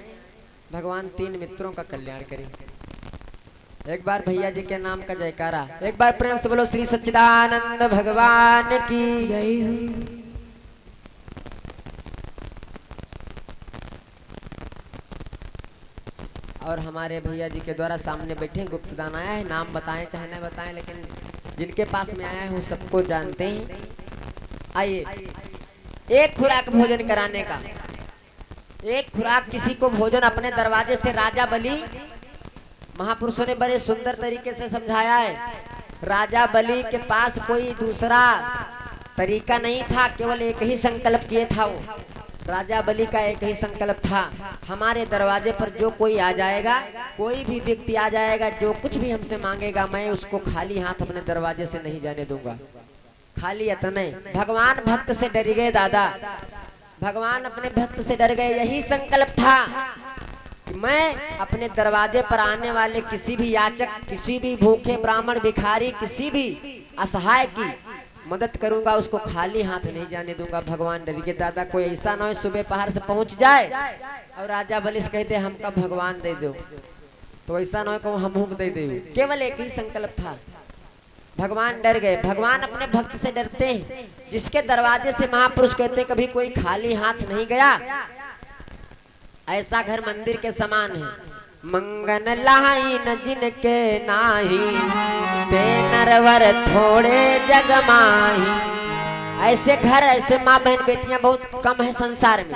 भगवान 3 मित्रों का कल्याण करें। एक बार भैया जी के नाम का जयकारा, एक बार प्रेम से बोलो श्री सच्चिदानंद भगवान की जय। और हमारे भैया जी के द्वारा सामने बैठे गुप्त दान आया है, नाम बताएं चाहे न बताएं, लेकिन जिनके पास में आया है वो सबको जानते हैं। आइए एक खुराक भोजन कराने का एक खुराक किसी को भोजन अपने दरवाजे से राजा बलि, महापुरुषों ने बड़े सुंदर तरीके से समझाया है। राजा बलि के पास कोई दूसरा तरीका नहीं था, केवल एक ही संकल्प किए था वो। राजा बलि का एक ही संकल्प था, हमारे दरवाजे पर जो कोई आ जाएगा, कोई भी व्यक्ति आ जाएगा, जो कुछ भी हमसे मांगेगा, मैं उसको खाली हाथ अपने दरवाजे से नहीं जाने दूंगा। खाली इतने भगवान भक्त से डर गए दादा, भगवान अपने भक्त से डर गए। यही संकल्प था कि मैं अपने दरवाजे पर आने वाले किसी भी याचक, किसी भी भूखे ब्राह्मण भिखारी, किसी भी असहाय की मदद करूंगा, उसको खाली हाथ नहीं जाने दूंगा। भगवान डर के दादा, कोई ऐसा ना हो सुबह पहाड़ से पहुंच जाए और राजा बलि से कहते हमका भगवान दे दो, तो ऐसा ना हो हम दे दे। केवल एक ही संकल्प था, भगवान डर गए। भगवान अपने भक्त से डरते हैं, जिसके दरवाजे से महापुरुष कहते कभी कोई खाली हाथ नहीं गया, ऐसा घर मंदिर के समान है। मंगन लाई न जिनके नाही, ते नरवर थोड़े जग माही। ऐसे घर, ऐसे माँ बहन बेटियां बहुत कम है संसार में,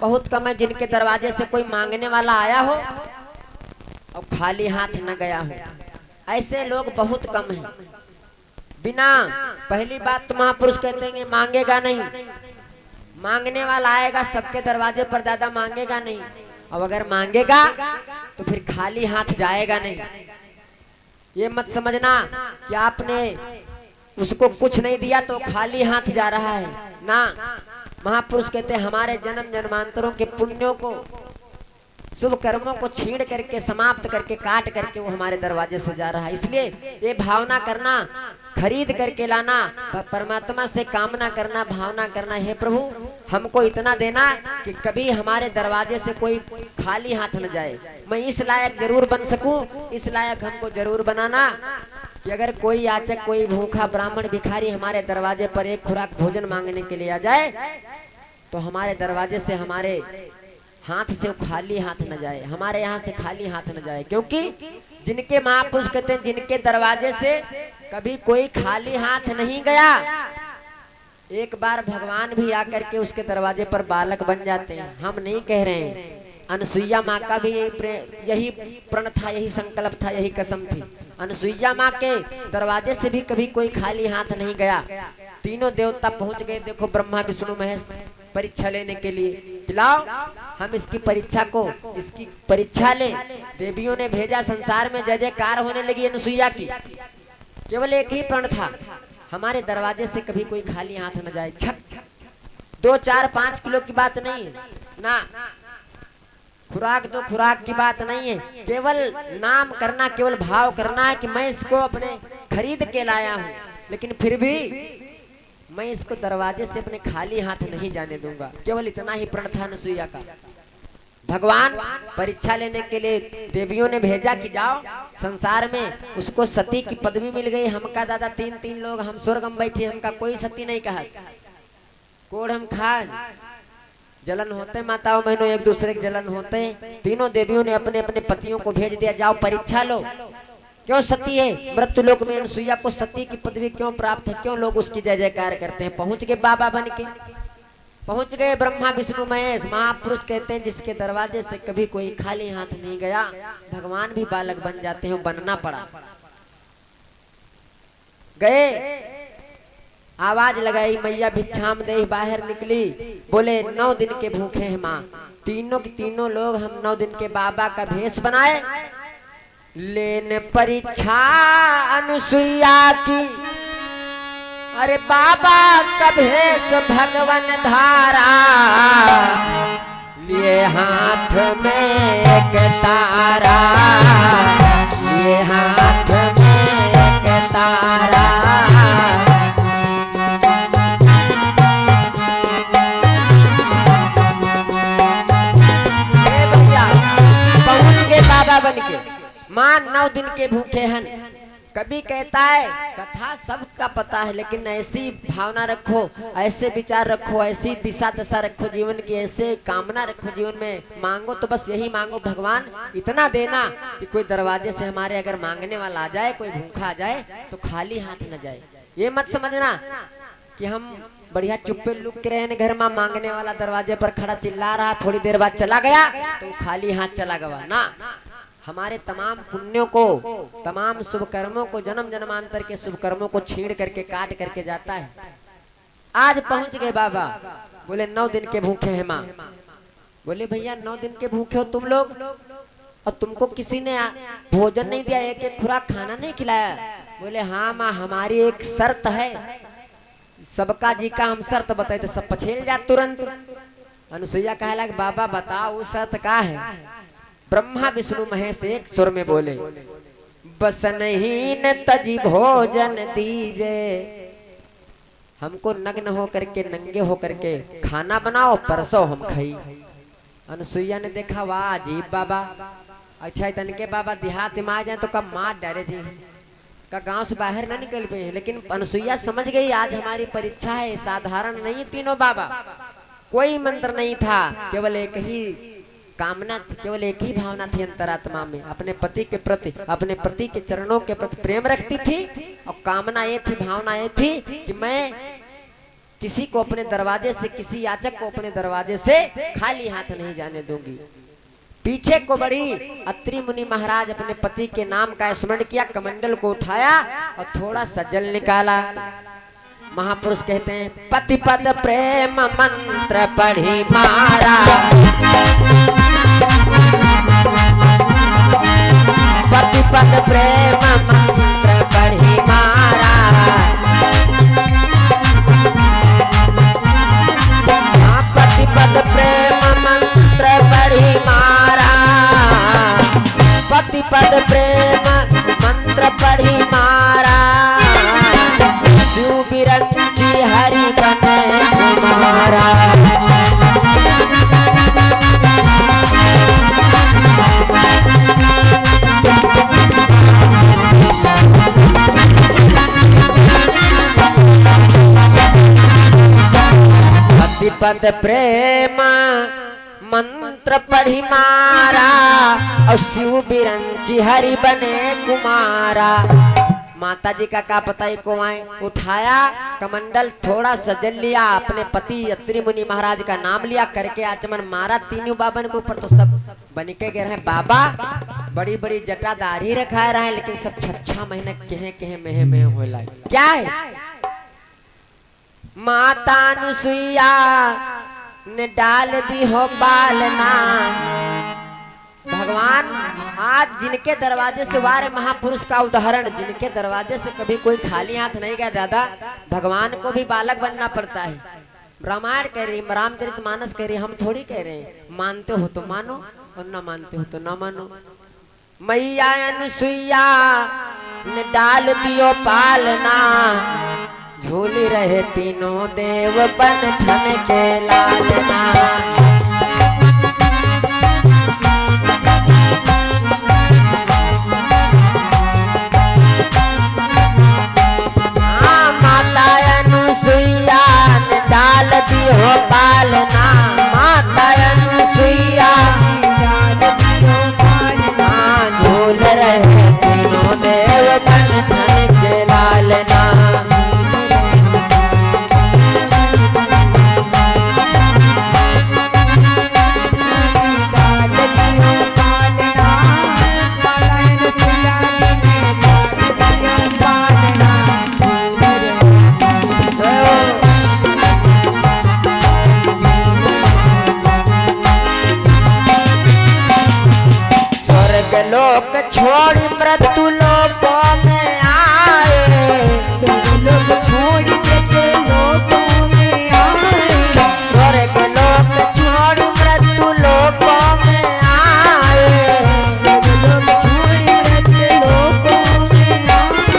बहुत कम है जिनके दरवाजे से कोई मांगने वाला आया हो और खाली हाथ न गया हो। ऐसे लोग बहुत कम हैं। बिना, पहली बात तो महापुरुष कहते हैं मांगेगा नहीं, मांगने वाला आएगा सबके दरवाजे पर, दादा मांगेगा नहीं। अब अगर मांगेगा तो फिर खाली हाथ जाएगा नहीं। ये मत समझना कि आपने उसको कुछ नहीं दिया तो खाली हाथ जा रहा है ना। महापुरुष कहते हैं हमारे जन्म जन्मांतरों के पुण्यों को, शुभ कर्मों को छीण करके, समाप्त करके, काट करके वो हमारे दरवाजे से जा रहा है। इसलिए ये भावना करना, खरीद करके लाना, परमात्मा से कामना करना, भावना करना, हे प्रभु हमको इतना देना कि कभी हमारे दरवाजे से कोई खाली हाथ न जाए। मैं इस लायक जरूर बन सकूं, इस लायक हमको जरूर बनाना कि अगर कोई याचक, कोई भूखा ब्राह्मण भिखारी हमारे दरवाजे पर एक खुराक भोजन मांगने के लिए आ जाए तो हमारे दरवाजे से, हमारे हाथ से वो खाली हाथ न जाए, हमारे यहाँ से खाली हाथ न जाए। क्योंकि जिनके महापुरुष कहते हैं जिनके दरवाजे से कभी कोई खाली हाथ नहीं गया, एक बार भगवान भी आकर के उसके दरवाजे पर बालक बन जाते हैं। हम नहीं कह रहे हैं, अनसुईया माँ का भी यही प्रण था, यही संकल्प था, यही कसम थी। अनसुईया माँ के दरवाजे से भी कभी कोई खाली हाथ नहीं गया। तीनों देवता पहुंच गए, देखो ब्रह्मा विष्णु महेश परीक्षा लेने के लिए, पिलाओ हम इसकी परीक्षा को, इसकी परीक्षा ले। देवियों ने भेजा, संसार में जय जयकार होने लगी अनसुईया की। केवल एक ही प्रण था, हमारे दरवाजे से कभी कोई खाली हाथ न जाए। 2, 4, 5 किलो की बात नहीं है ना, खुराक 2 खुराक की बात नहीं है। केवल नाम करना, केवल भाव करना है कि मैं इसको अपने खरीद के लाया हूँ, लेकिन फिर भी मैं इसको दरवाजे से अपने खाली हाथ नहीं जाने दूंगा। केवल इतना ही प्रण था अनसुईया का। भगवान परीक्षा लेने के लिए देवियों ने भेजा कि जाओ, संसार में उसको सती की पदवी मिल गई। हमका दादा 3 लोग, हम स्वर्गम बैठे, हमका कोई सती नहीं कहा। कोड़ हम खा जलन होते, माताओं बहनों एक दूसरे के जलन होते। तीनों देवियों ने अपने अपने पतियों को भेज दिया, जाओ परीक्षा लो। क्यों सती है मृत्यु लोक में, अनसुईया को सती की पदवी क्यों प्राप्त है, क्यों लोग उसकी जय जयकार करते हैं। पहुंच गए बाबा बन के, पहुंच गए ब्रह्मा विष्णु महेश। महापुरुष कहते हैं जिसके दरवाजे से कभी कोई खाली हाथ नहीं गया, भगवान भी बालक बन जाते हैं। बनना पड़ा, गए, आवाज लगाई, मैया भिक्षाम दे, बाहर निकली, बोले 9 दिन के भूखे हैं माँ। तीनों के तीनों लोग हम 9 दिन के बाबा का भेष बनाए, लेने परीक्षा अनसुईया की। अरे बाबा का भेष भगवन धारा, लिए हाथ में एक तारा, लिए हाथ में एक तारा। पहुंच गए बाबा बन के, मां 9 दिन के भूखे हैं। कभी कहता है कथा सबका पता है, लेकिन ऐसी भावना रखो, ऐसे विचार रखो, ऐसी दिशा दशा रखो जीवन की, ऐसे कामना रखो जीवन में। मांगो तो बस यही मांगो, भगवान इतना देना कि कोई दरवाजे से हमारे अगर मांगने वाला आ जाए, कोई भूखा आ जाए तो खाली हाथ न जाए। ये मत समझना कि हम बढ़िया चुप्पे लुक के रहे घर में, मांगने वाला दरवाजे पर खड़ा चिल्ला रहा, थोड़ी देर बाद चला गया तो खाली हाथ चला गया ना। हमारे तमाम पुण्यों को, तमाम शुभ कर्मों को, जन्म जन्मांतर के शुभ कर्मों को छीण करके काट करके जाता है। आज पहुंच गए बाबा, बोले 9 दिन के भूखे हैं माँ। बोले भैया 9 दिन के भूखे हो तुम लोग, और तुमको किसी ने भोजन नहीं दिया, एक एक खुराक खाना नहीं खिलाया। बोले हाँ माँ, हमारी एक शर्त है। सबका जी का हम शर्त बताए तो सब पछेल जा तुरंत। अनुसुईया कहे लगे बाबा बताओ वो शर्त का है। ब्रह्मा विष्णु महेश एक सुर में बोले, बस नहीं न तजी भोजन दीजे, हमको नग्न हो करके, नंगे हो करके खाना बनाओ, परसो हम खाई। अनुसुईया ने देखा वाह अजीब बाबा, अच्छा तनके बाबा देहात में आ जाए तो कब मार डाले जी का, गांव से बाहर ना निकल पे। लेकिन अनुसुईया समझ गई आज हमारी परीक्षा है, साधारण नहीं। तीनों बाबा कोई मंत्र नहीं था, केवल एक ही कामना, केवल एक ही भावना थी अंतरात्मा में, अपने पति के प्रति, अपने पति के चरणों के प्रति प्रेम रखती थी। और कामना ये थी, भावना ये थी कि मैं किसी को अपने दरवाजे से, किसी याचक को अपने दरवाजे से खाली हाथ नहीं जाने दूंगी। पीछे को बढ़ी, अत्रि मुनि महाराज अपने पति के नाम का स्मरण किया, कमंडल को उठाया और थोड़ा सा जल निकाला। महापुरुष कहते हैं पति पद प्रेम मंत्र पढ़ी मारा, पति पद प्रेम मंत्र पढ़ी मारा, पति पद प्रेम मंत्र पढ़ी मारा, पति पद प्रेम मंत्र पढ़ी मारा, शिव बिरंची हरि बने कुमारा। पद प्रेम मंत्र पढ़ी मारा, और शिव बिरंची हरि बने कुमारा। माता जी का पता ही को आए, उठाया कमंडल, थोड़ा सा जल लिया, अपने पति अत्रि मुनि महाराज का नाम लिया, करके आचमन मारा तीनों बाबन के ऊपर। तो सब बन के गिर हैं बाबा, बड़ी बड़ी जटादारी रखा रहा है, लेकिन सब 6 महीने कहे मेहे हो लाए। क्या है? माता अनुसुईया ने डाल दी हो बालना। भगवान आज जिनके दरवाजे से, वारे महापुरुष का उदाहरण, जिनके दरवाजे से कभी कोई खाली हाथ नहीं गया दादा, भगवान को भी बालक बनना पड़ता है। रामायण कह रही, रामचरितमानस कह रही, हम थोड़ी कह रहे हैं। मानते हो तो मानो और न मानते हो तो न मानो। मैया अनुसुईया ने डाल दियो पालना, झूली रहे तीनों देव बन ठन के लालना। माता अनुसुईया ने डाल दी हो पालना, माता अनुसुईया डाल दी हो पालना, झूल रहे तीनों देव बन ठन के लालना। लोक छोड़ मृत्यु लोकों में आए, लोक छोड़ के लोकों में आए, स्वर्ग लोक छोड़ मृत्यु लोकों में आए, लोक छोड़ मृत्यु लोकों में आए।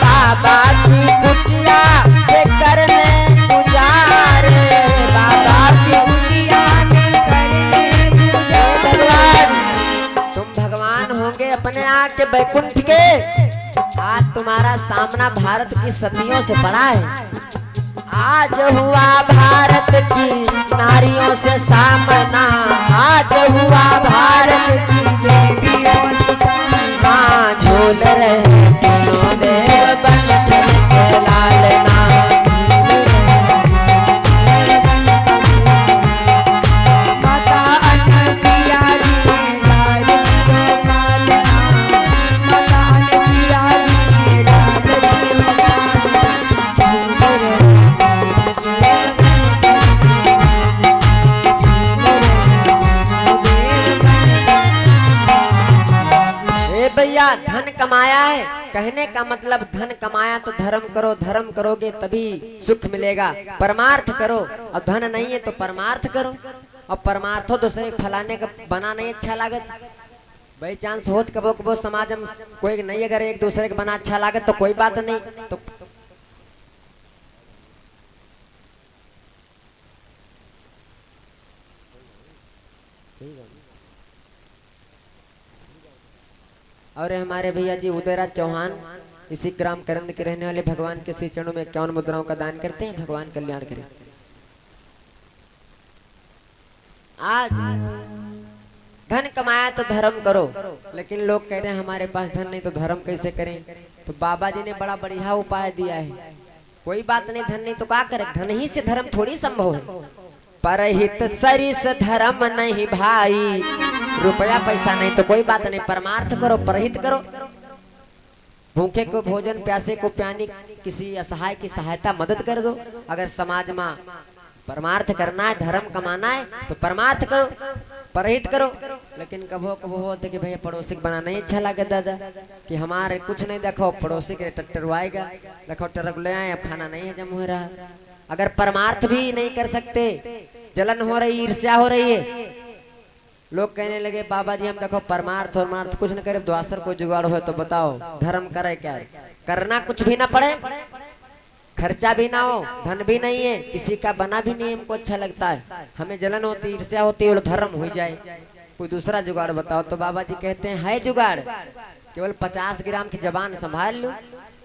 बाबा की कुटिया से करने गुजारे, बाबा की कुटिया में करने गुजारे। तुम भगवान होंगे अपने आके बैकुंठ के, आज तुम्हारा सामना भारत की सतियों से पड़ा है। आज हुआ भारत की नारियों से सामना, आज हुआ भारत की देवियों से सामना, झूल रहे तीनों देव बन ठन के लालना। धन कमाया है, कहने का मतलब धन कमाया तो धर्म करो, धर्म करोगे तभी सुख मिलेगा। परमार्थ करो, और धन नहीं है तो परमार्थ करो। और परमार्थो दूसरे फलाने का बना नहीं अच्छा लागत, बाई चांस होत कबो कबो समाज में कोई नहीं, अगर एक दूसरे के बना अच्छा लागत तो कोई बात नहीं। तो और हमारे भैया जी उदयराज चौहान इसी ग्राम करंद के रहने वाले, भगवान के श्री चरणों में 51 मुद्राओं का दान करते हैं। भगवान कल्याण करें। आज धन कमाया तो धर्म करो, लेकिन लोग कह रहे हैं हमारे पास धन नहीं तो धर्म कैसे करें। तो बाबा जी ने बड़ा बढ़िया उपाय दिया है। कोई बात नहीं, धन नहीं तो क्या करे, धन ही से धर्म थोड़ी संभव है। परहित सरिस धर्म नहीं भाई, रुपया पैसा नहीं तो कोई बात नहीं, परमार्थ करो, परहित करो। भूखे को भोजन, प्यासे को पानी, किसी असहाय की सहायता मदद कर दो। अगर समाज में परमार्थ करना है, धर्म कमाना है तो परमार्थ करो, परहित करो। लेकिन कभो कभो होते कि भैया पड़ोसी को बनाना ही अच्छा लगे दादा, कि हमारे कुछ नहीं देखो पड़ोसी के टटरवाएगा, देखो टरक ले आए, अब खाना नहीं हजम हो रहा। अगर परमार्थ भी नहीं कर सकते, जलन हो रही, ईर्ष्या हो रही है, लोग कहने लगे बाबा जी हम देखो परमार्थ और मार्थ कुछ न करे, द्वासर को जुगाड़ हो तो बताओ धर्म करे क्या? करना कुछ भी ना पड़े, खर्चा भी ना हो, धन भी नहीं है, किसी का बना भी नहीं, हमको अच्छा लगता है, हमें जलन होती, ईर्ष्या होती है, धर्म हो जाए, कोई दूसरा जुगाड़ बताओ। तो बाबा जी कहते हैं है जुगाड़, केवल 50 ग्राम की जबान संभाल लो,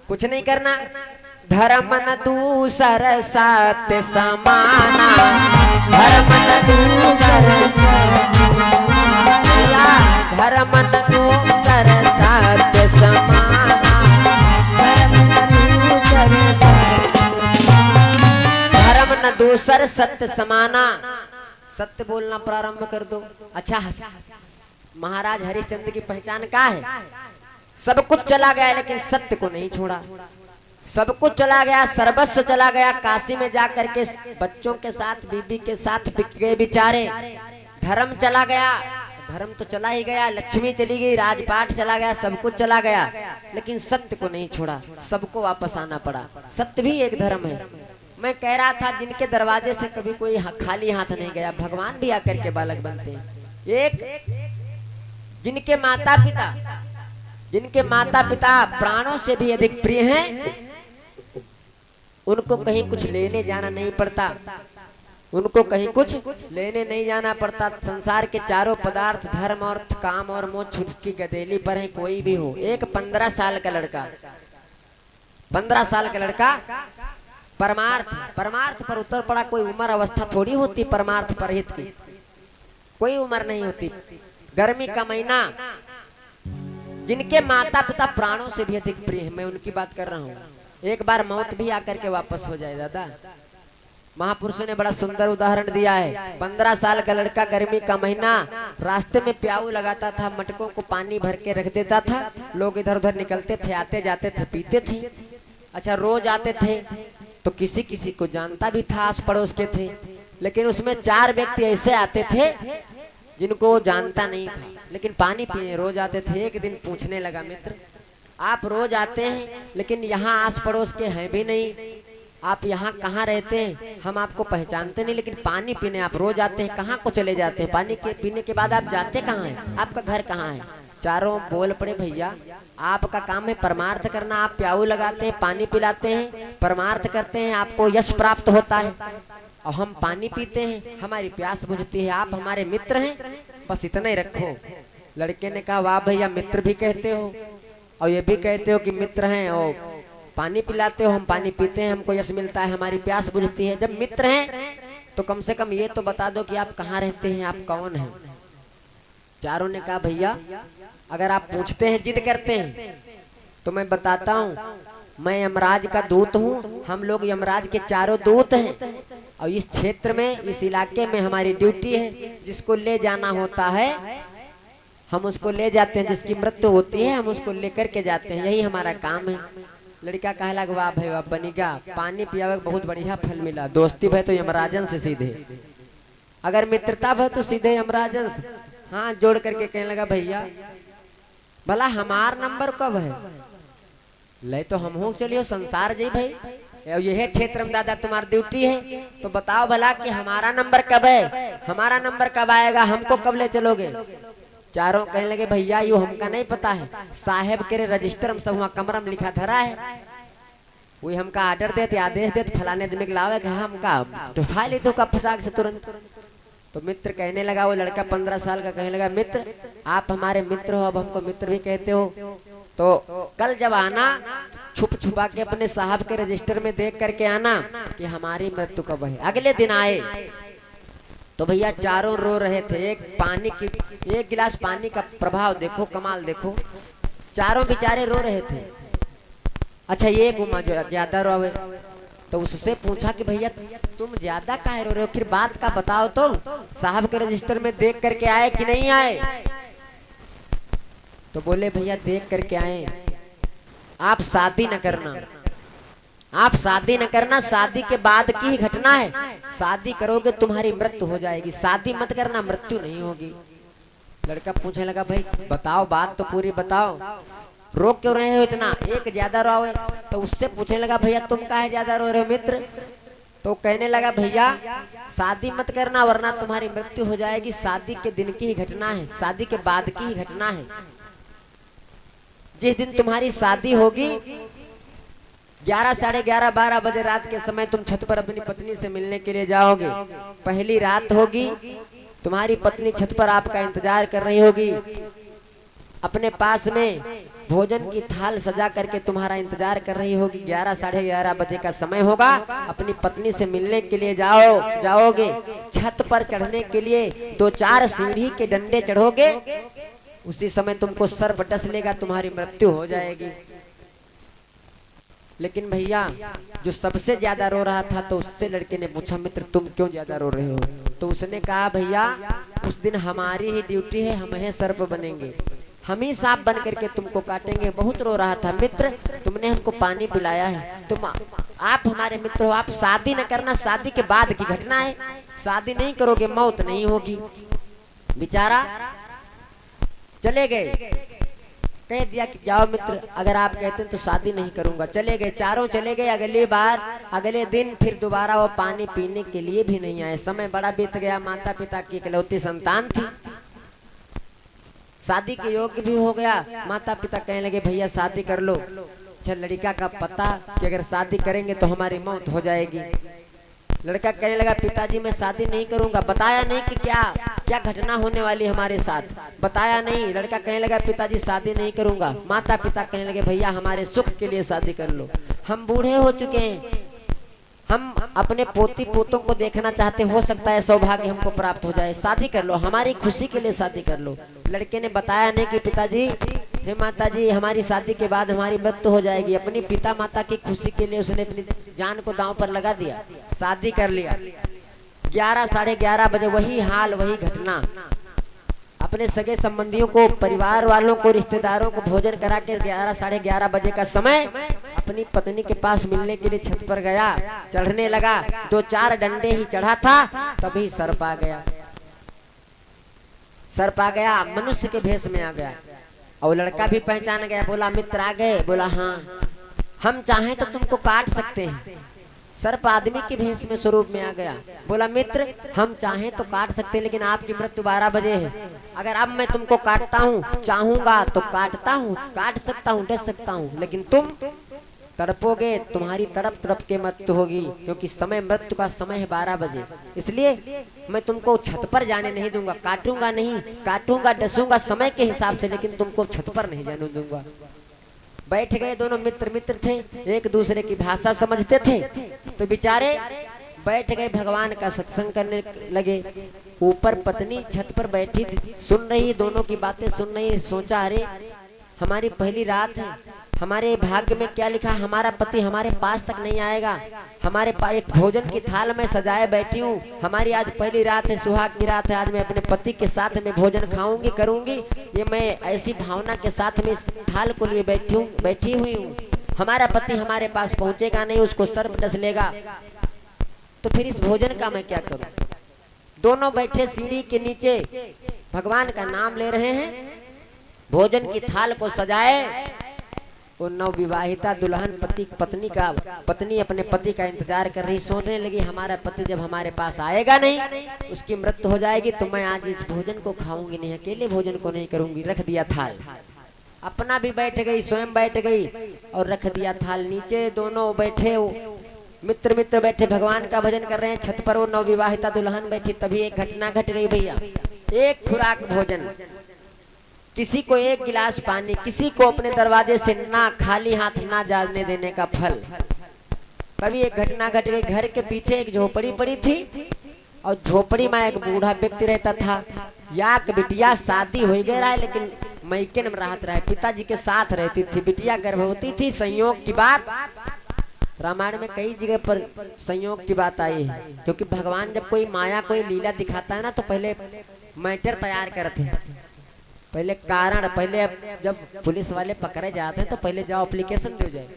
कुछ नहीं करना। धर्म न दूसर सत्य समाना, धर्म न दूसर, धर्म न दूसर सत्य समाना, धर्म न दूसर सत्य समाना। सत्य बोलना प्रारंभ कर दो। अच्छा, महाराज हरिश्चंद्र की पहचान क्या है? सब कुछ चला गया लेकिन सत्य को नहीं छोड़ा। सब कुछ चला गया, सर्वस्व चला गया, काशी में जाकर के बच्चों के साथ, बीबी के साथ बिक गए बेचारे। धर्म चला गया, धर्म तो चला ही गया, लक्ष्मी चली गई, राजपाट चला गया, सब कुछ चला गया, लेकिन सत्य को नहीं छोड़ा, सबको वापस आना पड़ा। सत्य भी एक धर्म है। मैं कह रहा था जिनके दरवाजे से कभी कोई खाली हाथ नहीं गया, भगवान भी आकर के बालक बनते हैं। एक जिनके माता पिता प्राणों से भी अधिक प्रिय हैं, उनको कहीं कुछ लेने जाना नहीं पड़ता, उनको कहीं कुछ लेने नहीं जाना पड़ता। संसार के चारों पदार्थ धर्म और काम और मोक्ष उसकी गदेली पर है, कोई भी हो। एक 15 साल का लड़का, 15 साल का लड़का परमार्थ पर उतर पड़ा। कोई उम्र अवस्था थोड़ी होती परमार्थ परहित की, कोई उम्र नहीं होती। गर्मी का महीना, जिनके माता पिता प्राणों से भी अधिक प्रिय है, मैं उनकी बात कर रहा हूँ। एक बार मौत भी आकर के वापस हो जाए दादा। महापुरुषों ने बड़ा सुंदर उदाहरण दिया है। 15 साल का लड़का, गर्मी का महीना, रास्ते में प्याऊ लगाता था, मटकों को पानी भर के रख देता था, लोग इधर उधर निकलते थे, आते जाते थे, पीते थे। अच्छा, रोज आते थे तो किसी किसी को जानता भी था, आस पड़ोस के थे, लेकिन उसमें 4 व्यक्ति ऐसे आते थे जिनको वो जानता नहीं था, लेकिन पानी पीने रोज आते थे। एक दिन पूछने लगा, मित्र आप रोज आते हैं लेकिन यहाँ आस पड़ोस के हैं भी नहीं, आप यहाँ कहाँ रहते हैं? हम आपको पहचानते नहीं, लेकिन पानी पीने आप रोज आते हैं, कहाँ को चले जाते हैं? पानी के पीने के बाद आप जाते कहाँ हैं? आपका घर कहाँ है? चारों बोल पड़े, भैया आपका काम है परमार्थ करना, आप प्याऊ लगाते हैं, पानी पिलाते हैं, परमार्थ करते हैं, आपको यश प्राप्त होता है, और हम पानी पीते हैं, हमारी प्यास बुझती है, आप हमारे मित्र हैं, बस इतना ही रखो। लड़के ने कहा वाह भैया, मित्र भी कहते हो और ये भी कहते हो कि मित्र हैं, और पानी पिलाते हो, हम पानी पीते हैं, हमको यश मिलता है, हमारी प्यास बुझती है। जब मित्र हैं तो कम से कम ये तो बता दो कि आप कहाँ रहते हैं, आप कौन हैं? चारों ने कहा भैया अगर आप पूछते हैं, जिद करते हैं, तो मैं बताता हूँ, मैं यमराज का दूत हूँ, हम लोग यमराज के चारों दूत हैं, और इस क्षेत्र में, इस इलाके में हमारी ड्यूटी है, जिसको ले जाना होता है हम उसको ले जाते हैं, जिसकी मृत्यु होती है हम उसको लेकर के जाते हैं, यही हमारा काम है। लड़का कहला वाह भाई वाह, बनीगा, पानी पियावे बहुत बढ़िया फल मिला, दोस्ती भाई तो यमराजन से सीधे, अगर मित्रता भाई तो सीधे यमराजन से। हाँ जोड़ करके कहने लगा भैया भला हमार नंबर कब है? ले तो हम हो चलियो संसार जी भाई, यह क्षेत्र में दादा तुम्हारी ड्यूटी है, तो बताओ भला कि हमारा नंबर कब है, हमारा नंबर कब आएगा, हमको कब ले चलोगे? चारों कहने लगे भैया यो हमका नहीं पता है, साहेब के रजिस्टर में सब वहाँ कमरा में लिखा धरा है, वही हमका ऑर्डर देते आदेश देते फलाने आदमी के लावे हमका उठा लेते का फटाक से तुरंत। तो मित्र कहने लगा, वो लड़का 15 साल का कहने लगा मित्र आप हमारे मित्र हो, अब हमको मित्र भी कहते हो, तो कल जब आना छुप छुपा के अपने साहब के रजिस्टर में देख करके आना कि हमारी मृत्यु कब है। अगले दिन आए तो भैया चारों रो रहे थे, एक गिलास पानी का प्रभाव देखो, कमाल देखो, चारों बेचारे रो रहे थे। अच्छा ये गुमा जो ज्यादा रोवे, तो उससे पूछा कि भैया तुम ज्यादा काहे रो रहे हो, फिर बात का बताओ, तो साहब के रजिस्टर में देख करके आए कि नहीं आए? तो बोले भैया देख करके आए, आप शादी न करना, आप शादी न करना, शादी के बाद की ही घटना है, शादी करोगे तुम्हारी मृत्यु हो जाएगी, शादी मत करना मृत्यु नहीं होगी। लड़का पूछने लगा भाई बताओ बात तो पूरी बताओ, रो क्यों रहे हो इतना, एक ज्यादा रो, तो उससे पूछने लगा भैया तुम काहे ज्यादा रो रहे हो मित्र? तो कहने लगा भैया शादी मत करना वरना तुम्हारी मृत्यु हो जाएगी, शादी के दिन की ही घटना है, शादी के बाद की ही घटना है। जिस दिन तुम्हारी शादी होगी 11, साढ़े 11, 12 बजे रात के समय तुम छत पर अपनी पत्नी से मिलने के लिए जाओगे, पहली रात होगी, तुम्हारी पत्नी छत पर आपका इंतजार कर रही होगी, अपने पास में भोजन की थाल सजा करके तुम्हारा इंतजार कर रही होगी, 11, साढ़े 11 बजे का समय होगा, अपनी पत्नी से मिलने के लिए जाओगे, छत पर चढ़ने के लिए 2-4 सीढ़ी के डंडे चढ़ोगे, उसी समय तुमको सर्प डस लेगा, तुम्हारी मृत्यु हो जाएगी। लेकिन भैया जो सबसे ज्यादा रो रहा था, तो उससे लड़के ने पूछा मित्र तुम क्यों ज्यादा रो रहे हो? तो उसने कहा भैया उस दिन हमारी ही ड्यूटी है, हम ही सर्प बनेंगे, हम ही सांप बन करके तुमको काटेंगे। बहुत रो रहा था मित्र तुमने हमको पानी पिलाया है, तुम आप हमारे मित्र हो, आप शादी न करना, शादी के बाद की घटना है, शादी नहीं करोगे मौत नहीं होगी। बेचारा चले गए, कह दिया कि जाओ मित्र अगर आप कहते हैं तो शादी नहीं करूंगा। चले गए, चारों चले गए। अगली बार अगले दिन फिर दोबारा वो पानी पीने के लिए भी नहीं आए। समय बड़ा बीत गया, माता पिता की इकलौती संतान थी, शादी के योग्य भी हो गया। माता पिता कहने लगे भैया शादी कर लो। अच्छा लड़का का पता कि अगर शादी करेंगे तो हमारी मौत हो जाएगी। लड़का कहने लगा पिताजी मैं शादी नहीं करूंगा। बताया नहीं कि क्या क्या घटना होने वाली हमारे साथ, बताया नहीं। लड़का कहने लगा पिताजी शादी नहीं करूंगा। माता पिता कहने लगे भैया हमारे सुख के लिए शादी कर लो, हम बूढ़े हो चुके हैं, हम अपने पोती पोतों को देखना चाहते, हो सकता है सौभाग्य हमको प्राप्त हो जाए, शादी कर लो, हमारी खुशी के लिए शादी कर लो। लड़के ने बताया नहीं कि पिताजी हे माता जी हमारी शादी के बाद हमारी मृत्यु हो जाएगी। अपनी पिता माता की खुशी के लिए उसने अपनी जान को दांव पर लगा दिया, शादी कर लिया। 11 साढ़े 11 बजे वही हाल वही घटना। अपने सगे संबंधियों को, परिवार वालों को, रिश्तेदारों को भोजन करा के 11 साढ़े 11 बजे का समय अपनी पत्नी के पास मिलने के लिए छत पर गया, चढ़ने लगा। 2-4 डंडे ही चढ़ा था तभी सर्प आ गया। सर्प आ गया, मनुष्य के भेष में आ गया। और लड़का भी पहचान गया, बोला मित्र आ गए? बोला हाँ, हम चाहें तो तुमको काट सकते हैं। सर्प आदमी के भेष में स्वरूप में आ गया। बोला मित्र हम चाहें तो काट सकते हैं, लेकिन आपकी मृत्यु 12 बजे है। अगर अब मैं तुमको काटता हूँ, चाहूंगा तो काटता हूँ, काट सकता हूँ, डस सकता हूँ, लेकिन तुम तड़पोगे, तुम्हारी तड़प तड़प के मृत्यु होगी, क्योंकि समय मृत्यु का समय है 12 बजे। इसलिए मैं तुमको छत पर जाने नहीं दूंगा, काटूंगा नहीं, काटूंगा डसूंगा समय के हिसाब से, लेकिन तुमको छत पर नहीं जाने दूंगा। बैठ गए दोनों मित्र, मित्र थे, एक दूसरे की भाषा समझते थे, तो बेचारे बैठ गए, भगवान का सत्संग करने लगे। ऊपर पत्नी छत पर बैठी सुन रही, दोनों की बातें सुन रही। सोचा अरे हमारी पहली रात है, हमारे भाग्य में क्या लिखा, हमारा पति हमारे पास तक नहीं आएगा, हमारे पास एक भोजन की थाल में सजाए बैठी हूँ, हमारी आज पहली रात है, सुहाग की रात है, आज मैं अपने पति के साथ में भोजन खाऊंगी करूंगी। ये मैं ऐसी भावना के साथ में इस थाल को लिए बैठी हुई हूँ। हमारा पति हमारे पास पहुंचेगा नहीं, उसको सर्प डस लेगा, तो फिर इस भोजन का मैं क्या करूं। दोनों बैठे सीढ़ी के नीचे भगवान का नाम ले रहे हैं। भोजन की थाल को सजाए। वो नवविवाहिता दुल्हन पत्नी अपने पति का इंतजार कर रही, सोचने लगी हमारा पति जब हमारे पास आएगा नहीं, उसकी मृत्यु हो जाएगी तो मैं आज इस भोजन को खाऊंगी नहीं, अकेले भोजन को नहीं करूंगी। रख दिया थाल, अपना भी बैठ गई, स्वयं बैठ गई और रख दिया थाल। नीचे दोनों बैठे, मित्र बैठे भगवान का भजन कर रहे हैं। छत पर वो नवविवाहिता दुल्हन बैठी। तभी एक घटना घट गई भैया। एक खुराक भोजन, किसी को एक गिलास पानी, किसी को अपने दरवाजे से ना खाली हाथ ना जाने देने का फल। कभी एक घटना घट गई। घर के पीछे एक झोपड़ी पड़ी थी और झोपड़ी में एक बूढ़ा व्यक्ति रहता था। या बिटिया शादी हो गया है लेकिन मैके में राहत रहे, पिताजी के साथ रहती थी। बिटिया गर्भवती थी। संयोग की बात, रामायण में कई जगह पर संयोग की बात आई है, क्योंकि भगवान जब कोई माया कोई लीला दिखाता है ना तो पहले मैटर तैयार करते हैं, पहले कारण। पहले जब पुलिस वाले पकड़े जाते हैं तो पहले जाओ एप्लीकेशन दो, जाए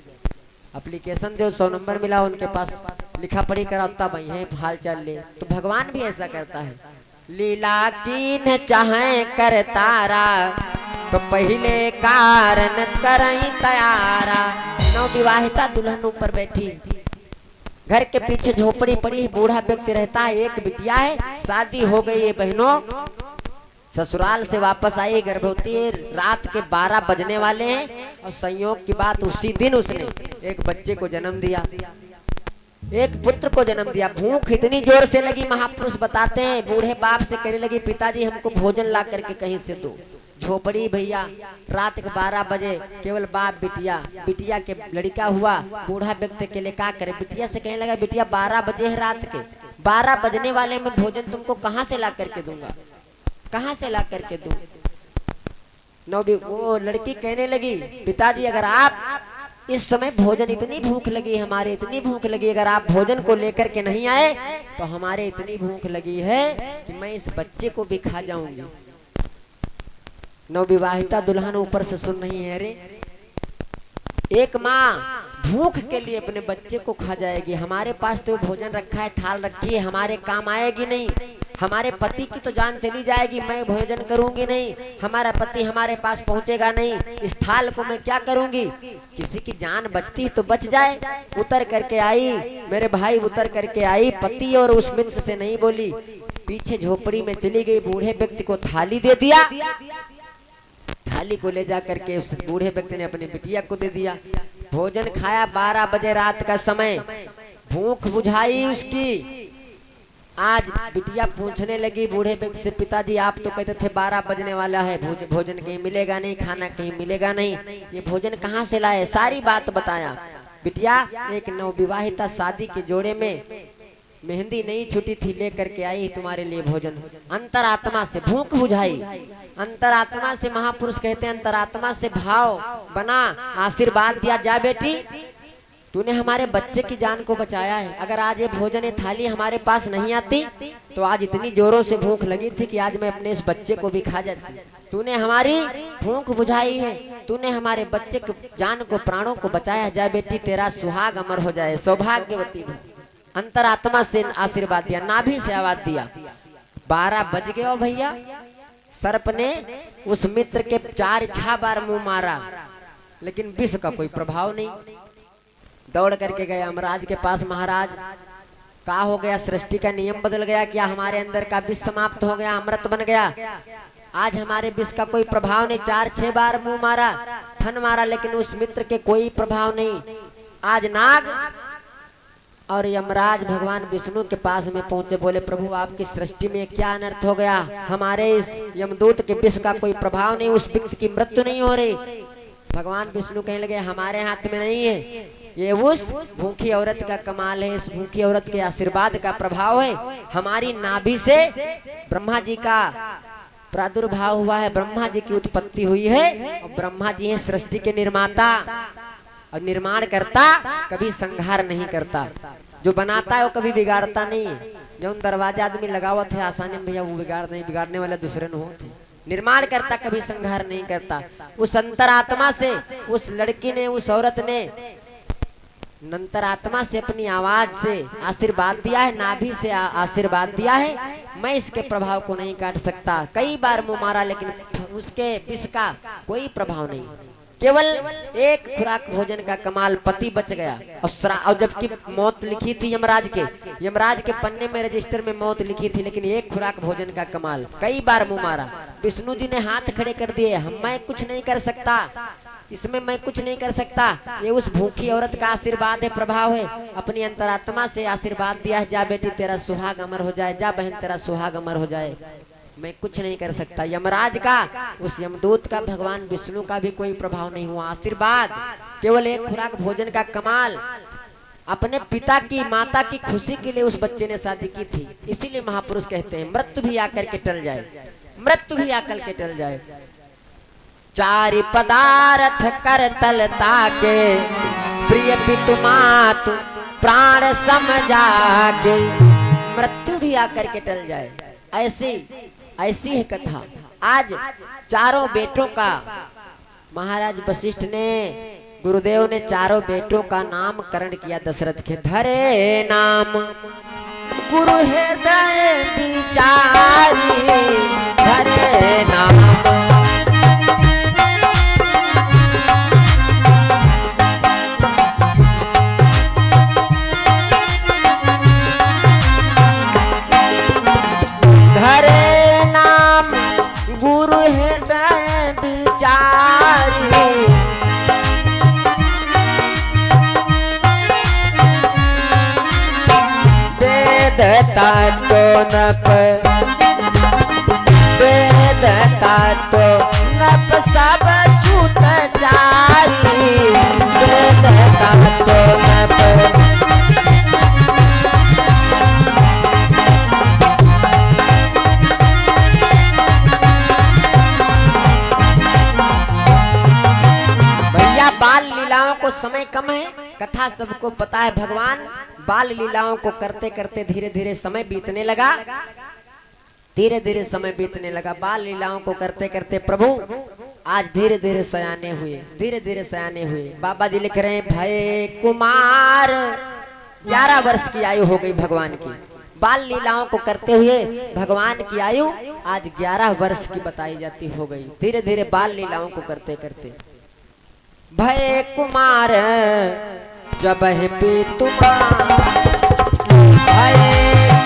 एप्लीकेशन दो, 100 नंबर मिला उनके पास, लिखा पढ़ी करा तब है हाल चाल ले। तो भगवान भी ऐसा करता है। लीला कीन चाहे कर तारा तो पहले कारण करई तैयारा। नवविवाहिता दुल्हन ऊपर बैठी, घर के पीछे झोपड़ी पड़ी, बूढ़ा व्यक्ति रहता है, एक बिटिया है, शादी हो गई है बहनों, ससुराल से वापस आई, गर्भवती है, रात के 12 बजने वाले हैं और संयोग की बात उसी दिन उसने एक बच्चे को जन्म दिया, एक पुत्र को जन्म दिया। भूख इतनी जोर से लगी, महापुरुष बताते हैं, बूढ़े बाप से कहने लगी पिताजी हमको भोजन ला करके कहीं से दो। झोपड़ी भैया, रात के 12 बजे, केवल बाप बिटिया के लड़का हुआ। बूढ़ा व्यक्ति के लिए क्या करे, बिटिया से कहने लगा बिटिया 12 बजे है रात के, 12 बजने वाले में भोजन तुमको कहाँ से ला करके दूंगा, कहाँ से ला करके दूं। वो लड़की कहने लगी पिताजी अगर आप इस समय भोजन, इतनी भूख लगी हमारे, इतनी भूख लगी, अगर आप भोजन को लेकर के नहीं आए तो हमारे इतनी भूख लगी है कि मैं इस बच्चे को भी खा जाऊंगी। नवविवाहिता दुल्हन ऊपर से सुन रही है, अरे एक माँ भूख के लिए अपने बच्चे को खा जाएगी, हमारे पास तो भोजन रखा है, थाल रखी है, हमारे काम आएगी नहीं, हमारे पति की तो जान चली जाएगी, मैं भोजन करूंगी नहीं, हमारा पति हमारे पास पहुंचेगा नहीं, इस थाल को मैं क्या करूंगी। किसी की जान बचती तो बच जाए। उतर करके आई, मेरे भाई उतर करके आई, पति और उस मित्र से नहीं बोली, पीछे झोपड़ी में चली गई, बूढ़े व्यक्ति को थाली दे दिया। थाली को ले जा करके उस बूढ़े व्यक्ति ने अपनी बिटिया को दे दिया। भोजन खाया, 12 बजे रात का समय, भूख बुझाई उसकी। आज बिटिया पूछने लगी बूढ़े व्यक्ति से पिताजी आप तो कहते थे 12 बजने वाला है, भोजन कहीं मिलेगा नहीं, खाना कहीं मिलेगा नहीं, ये भोजन कहाँ से लाए, सारी बात बताया। बिटिया एक नवविवाहिता शादी के जोड़े में मेहंदी नहीं छुटी थी, लेकर के आई तुम्हारे लिए भोजन। अंतरात्मा से भूख बुझाई, अंतरात्मा से महापुरुष कहते हैं अंतरात्मा से भाव बना, आशीर्वाद दिया, जा बेटी तूने हमारे बच्चे की जान को बचाया है। अगर आज ये भोजन ये थाली हमारे पास नहीं आती तो आज इतनी जोरों से भूख लगी थी कि आज मैं अपने इस बच्चे को भी खा जाती। तूने हमारी भूख बुझाई है, तूने हमारे बच्चे की जान को, प्राणों को बचाया, जा बेटी तेरा सुहाग अमर हो जाए, सौभाग्यवती। अंतरात्मा से आशीर्वाद दिया, नाभि से आवाज दिया। 12 बज गए भैया। सर्प ने उस मित्र के 4 बार मुंह मारा, लेकिन विष का कोई प्रभाव नहीं। दौड़ करके गए यमराज के पास, महाराज क्या हो गया, सृष्टि का नियम बदल गया क्या, हमारे अंदर का विष समाप्त हो गया, अमृत बन गया, आज हमारे विष का कोई प्रभाव नहीं। 4-6 बार मुंह मारा, फन मारा, लेकिन उस मित्र के कोई प्रभाव नहीं। आज नाग और यमराज भगवान विष्णु के पास में पहुंचे, बोले प्रभु आपकी सृष्टि में क्या अनर्थ हो गया, हमारे इस यमदूत के विष का कोई प्रभाव नहीं, उस व्यक्ति की मृत्यु नहीं हो रही। भगवान विष्णु कहने लगे हमारे हाथ में नहीं है, ये उस भूखी औरत का कमाल है, इस भूखी औरत के आशीर्वाद का प्रभाव है। हमारी नाभि से ब्रह्मा जी का प्रादुर्भाव हुआ है, ब्रह्मा जी की उत्पत्ति हुई है, और ब्रह्मा जी हैं सृष्टि के निर्माता और निर्माण करता, कभी संहार नहीं करता। जो बनाता है वो कभी बिगाड़ता नहीं है। जो दरवाजा आदमी लगा हुआ थे आसानी में भैया वो बिगाड़ने वाले दूसरे न होते। निर्माण करता, कभी संहार नहीं करता। उस अंतरात्मा से उस लड़की ने, उस औरत ने अंतरात्मा से अपनी आवाज से आशीर्वाद दिया है, नाभि से आशीर्वाद दिया है। मैं इसके प्रभाव को नहीं काट सकता। कई बार मुंह मारा, लेकिन उसके विष का कोई प्रभाव नहीं। केवल एक खुराक भोजन का कमाल, पति बच गया। और जबकि मौत लिखी थी यमराज के पन्ने में, रजिस्टर में मौत लिखी थी, लेकिन एक खुराक भोजन का कमाल। कई बार मुंह मारा, विष्णु जी ने हाथ खड़े कर दिए, मैं कुछ नहीं कर सकता इसमें, मैं कुछ नहीं कर सकता। ये उस भूखी औरत का आशीर्वाद है, प्रभाव है। अपनी अंतरात्मा से आशीर्वाद दिया है, जा बेटी तेरा सुहाग अमर हो जाए, जा बहन तेरा सुहाग अमर हो जाए, मैं कुछ नहीं कर सकता। यमराज का, उस यमदूत का, भगवान विष्णु का भी कोई प्रभाव नहीं हुआ। आशीर्वाद, केवल एक खुराक भोजन का कमाल। अपने पिता की, माता की खुशी के लिए उस बच्चे ने शादी की थी। इसीलिए महापुरुष कहते हैं मृत्यु भी आकर के टल जाए, मृत्यु भी आकर के टल जाए। चारि पदार्थ कर तलता के, प्रिय पितु मातु प्राण समझाके, मृत्यु भी आकर के टल जाए। ऐसी है कथा। आज चारों बेटों का महाराज वशिष्ठ ने, गुरुदेव ने चारों बेटों का नामकरण किया दशरथ के। धरे नाम गुरु हृदय विचारी, धरे नाम गुरु हृदय विचारी, वेद तत्व नप, वेद तत्व नप सब छूट चारी, वेद तत्व नप बाल लीलाओं को समय कम है, कथा सबको पता है। भगवान बाल लीलाओं को करते करते धीरे धीरे समय बीतने लगा, धीरे धीरे समय बीतने लगा। बाल लीलाओं को करते करते प्रभु आज धीरे धीरे सयाने हुए, धीरे धीरे सयाने हुए। बाबा जी लिख रहे हैं, भय कुमार 11 वर्ष की आयु हो गई भगवान की। बाल लीलाओं को करते हुए भगवान की आयु आज 11 वर्ष की बताई जाती हो गई, धीरे धीरे बाल लीलाओं को करते करते। भय कुमार जब है पितु, भय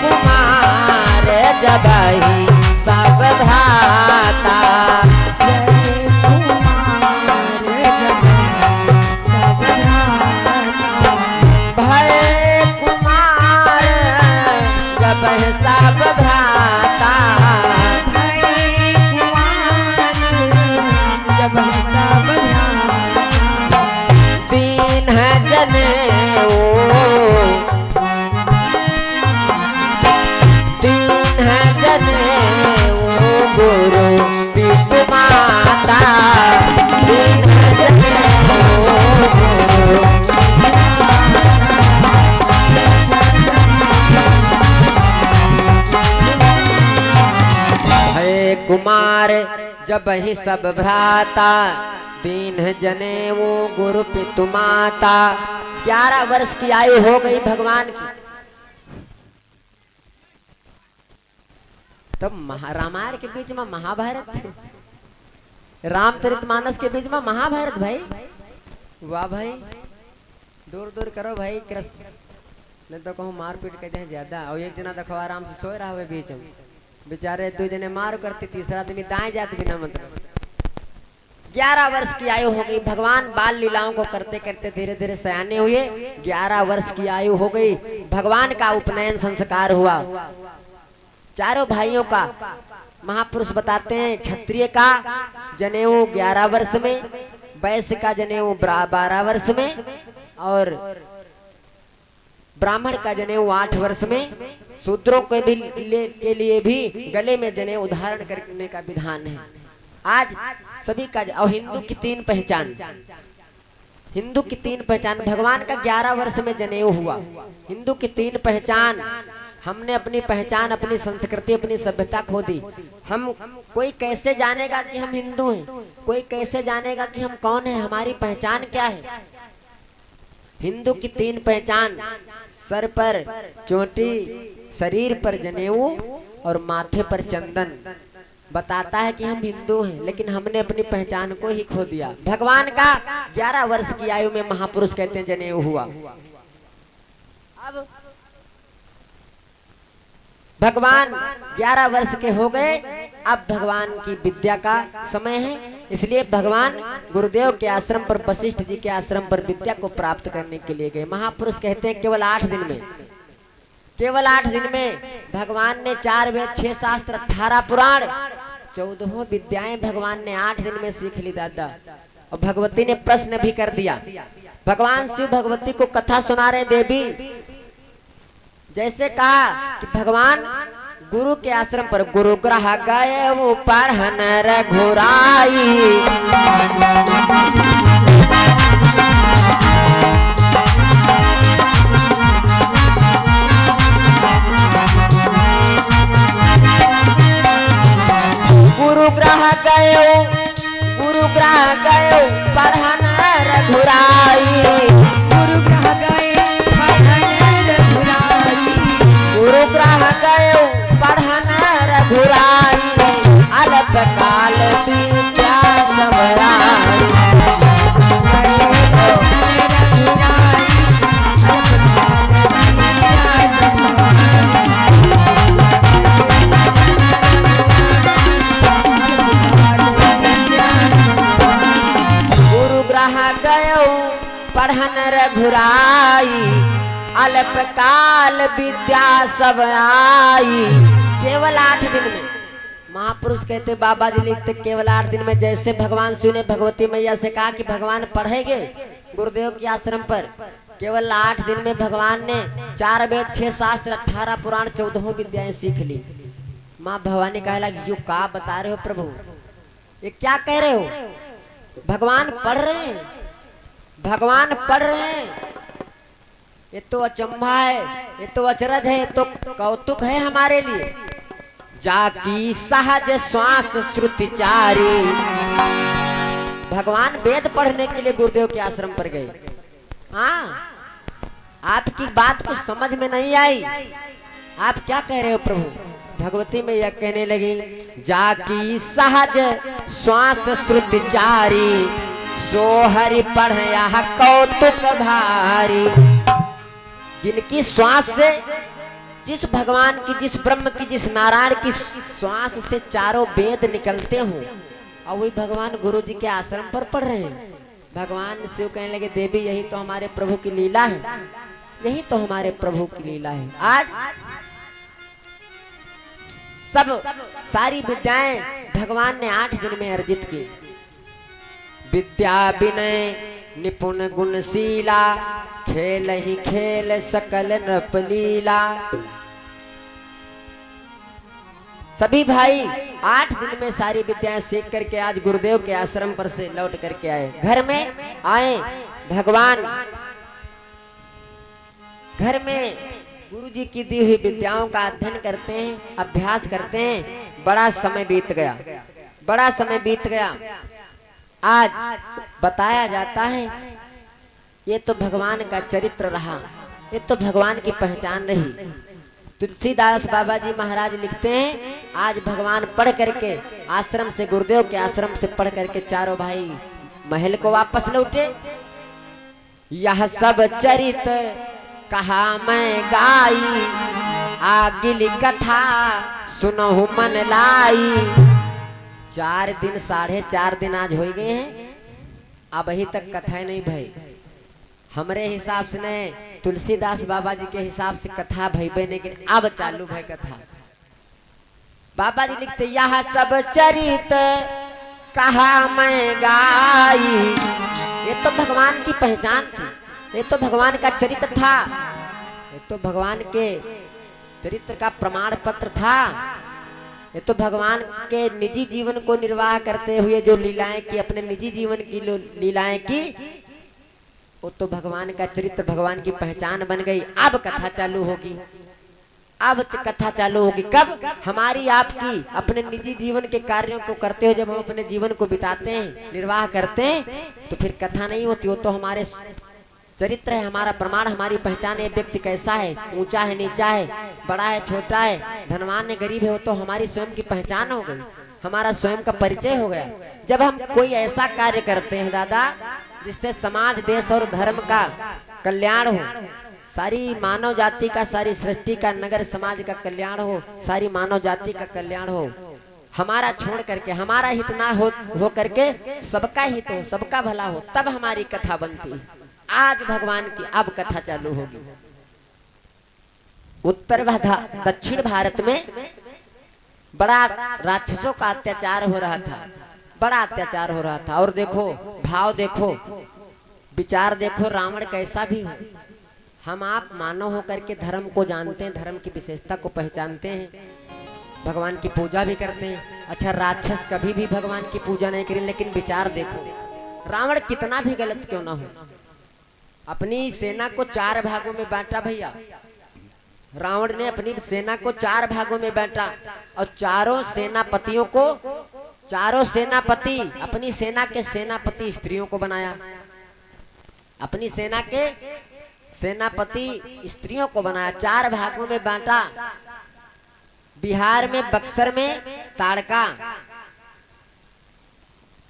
कुमार जब ही सब भ्राता, भय कुमार जब है सब भ्राता, भय कुमार जब है सब दीन है जनेऊ, दीन है जनेऊ गुरु पितु माता, दीन है जनेऊ गुरु। हे कुमार जब ही सब भ्राता, दीन जनेऊ गुरु पितु माता। 11 वर्ष की आयु हो गई भगवान की। तो रामायण के बीच में महाभारत, रामचरितमानस के बीच में महाभारत। भाई वाह भाई, दूर दूर करो भाई। कृष्ण नहीं तो कहूँ मारपीट कहते हैं ज्यादा। और एक जना देखो आराम से सोए रहा हुए बीच में, बेचारे 2 जने मार करते, तीसरा आदमी दाएं जाते बिना मतलब। 11 वर्ष की आयु हो गई। भगवान बाल लीलाओं को करते करते धीरे धीरे सयाने हुए। 11 वर्ष की आयु हो गई। भगवान का उपनयन संस्कार हुआ। चारों भाइयों का महापुरुष बताते हैं, क्षत्रिय का जनेऊ 11 वर्ष में, वैश्य का जनेऊ 12 वर्ष में, और ब्राह्मण का जनेऊ 8 वर्ष में। शूद्रों के के लिए भी गले में जनेऊ धारण करने का विधान है। आज सभी का। और हिंदू की 3 पहचान, हिंदू की 3 पहचान। भगवान का 11 वर्ष में जनेऊ हुआ। हिंदू की 3 पहचान। हमने अपनी पहचान, अपनी संस्कृति, अपनी सभ्यता खो दी। हम, कोई कैसे जानेगा कि हम हिंदू हैं? कोई कैसे जानेगा कि हम कौन हैं? हमारी पहचान क्या है? हिंदू की 3 पहचान, सर पर चोटी, शरीर पर जनेऊ और माथे पर चंदन। बताता है कि हम हिंदू हैं, लेकिन हमने अपनी पहचान को ही खो दिया। भगवान का 11 वर्ष की आयु में महापुरुष कहते हैं जनेऊ हुआ। अब भगवान 11 वर्ष के हो गए, अब भगवान की विद्या का समय है, इसलिए भगवान गुरुदेव के आश्रम पर, वशिष्ठ जी के आश्रम पर विद्या को प्राप्त करने के लिए गए। महापुरुष कहते हैं केवल 8 दिन में, केवल 8 दिन में भगवान ने 4 वेद, 6 शास्त्र, 18 पुराण, 14 विद्याएं भगवान ने 8 दिन में सीख ली दादा। और भगवती ने प्रश्न भी कर दिया। भगवान शिव भगवती को कथा सुना रहे। देवी जैसे कहा कि भगवान गुरु के आश्रम पर गुरु ग्रह गए वो पढ़न रघुराई, गुरु ग्रह गए, गुरु ग्रह गए पढ़न रघुराई, गुरु ग्रह गए पढ़न रघुराई, गुरु ग्रह गए पढ़न रघुराई, अल्प काल विद्या सबराई, गुरु ग्रह गए पढ़न रघुराई, अल्प काल विद्या सब आई। केवल 8 दिन में महापुरुष कहते, बाबा जी लिखते केवल 8 दिन में। जैसे भगवान शिव ने भगवती मैया से कहा कि भगवान पढ़ेंगे गुरुदेव के आश्रम पर, केवल 8 दिन में भगवान ने 4 वेद, 6 शास्त्र, 18 पुराण, 14 विद्याएं सीख ली। माँ भवानी कहे लगी, यू का बता रहे हो प्रभु, ये क्या कह रहे हो? भगवान पढ़ रहे हैं, भगवान पढ़ रहे हैं, ये तो अचंभा है, ये तो अचरज है, ये तो कौतुक है हमारे लिए। जाकी सहज श्वास श्रुति चारी, भगवान वेद पढ़ने के लिए गुरुदेव के आश्रम पर गए। हाँ, आपकी बात को समझ में नहीं आई, आप क्या कह रहे हो प्रभु? भगवती मैया कहने लगी, जाकी सहज श्वास श्रुति चारी, सो हरि पढ़या कौतुक भारी। जिनकी श्वास से, जिस भगवान की, जिस ब्रह्म की, जिस नारायण की श्वास से चारों वेद निकलते हों, और वही भगवान गुरु जी के आश्रम पर पढ़ रहे हैं। भगवान शिव कहने लगे, देवी यही तो हमारे प्रभु की लीला है, यही तो हमारे प्रभु की लीला है। आज सब सारी विद्याएं भगवान ने 8 दिन में अर्जित की। विद्या विनय निपुण गुणशीला, खेल ही खेल सकल नृपलीला। सभी भाई 8 दिन में सारी विद्याएं सीख करके आज गुरुदेव के आश्रम पर से लौट करके आए। घर में आए भगवान, घर में गुरु जी की दी हुई विद्याओं का अध्ययन करते हैं, अभ्यास करते हैं। बड़ा समय बीत गया, बड़ा समय बीत गया। आज बताया जाता है ये तो भगवान का चरित्र रहा, ये तो भगवान की पहचान रही। तुलसीदास बाबा जी महाराज लिखते हैं, आज भगवान पढ़ करके आश्रम से, गुरुदेव के आश्रम से पढ़ करके चारों भाई महल को वापस लौटे। यह सब चरित कहा मैं गाई, आगिली कथा सुनहु मन लाई। 4 दिन 4.5 दिन आज हो गए हैं, अब अभी तक कथा नहीं भाई। हमरे हिसाब से नहीं, तुलसीदास बाबा जी के हिसाब से कथा भई बने के अब चालू भाई कथा। बाबा जी लिखते, यह सब चरित कहा मैं गाई। ये तो भगवान की पहचान थी, ये तो भगवान का चरित्र था, ये तो भगवान के चरित्र का प्रमाण पत्र था। ये तो भगवान के निजी जीवन को निर्वाह करते हुए जो लीलाएं की, अपने निजी जीवन की लीलाएं की, वो तो भगवान का चरित्र, भगवान की पहचान बन गई। अब कथा चालू होगी, अब कथा चालू होगी कब? हमारी आपकी अपने निजी जीवन के कार्यों को करते हुए जब हम अपने जीवन को बिताते हैं, निर्वाह करते हैं, तो फिर कथा नहीं होती। वो तो हमारे चरित्र है, हमारा प्रमाण, हमारी पहचान है। व्यक्ति कैसा है, ऊंचा है, नीचा है, बड़ा है, छोटा है, धनवान है, गरीब है, वो तो हमारी स्वयं की पहचान हो गई। हमारा स्वयं का परिचय हो गया। जब हम कोई ऐसा कार्य करते हैं दादा जिससे समाज, देश और धर्म का कल्याण हो, सारी मानव जाति का, सारी सृष्टि का, नगर समाज का कल्याण हो, सारी मानव जाति का कल्याण हो, हमारा छोड़ करके, हमारा हित ना हो करके सबका हित हो, सबका भला हो, तब हमारी कथा बनती है। आज भगवान की अब कथा चालू होगी। उत्तर दक्षिण भारत में बड़ा राक्षसों का अत्याचार हो रहा था, बड़ा अत्याचार हो रहा था। और देखो, भाव देखो, विचार देखो, रावण कैसा भी हो, हम आप मानव होकर के धर्म को जानते हैं, धर्म की विशेषता को पहचानते हैं, भगवान की पूजा भी करते हैं। अच्छा, राक्षस कभी भी भगवान की पूजा नहीं करी, लेकिन विचार देखो, रावण कितना भी गलत क्यों ना हो, अपनी सेना को 4 भागों में बांटा। भैया, रावण ने अपनी सेना को 4 भागों में बांटा और चारों सेनापति, अपनी सेना के सेनापति स्त्रियों को बनाया, अपनी सेना के सेनापति स्त्रियों को बनाया, 4 भागों में बांटा। बिहार में बक्सर में ताड़का,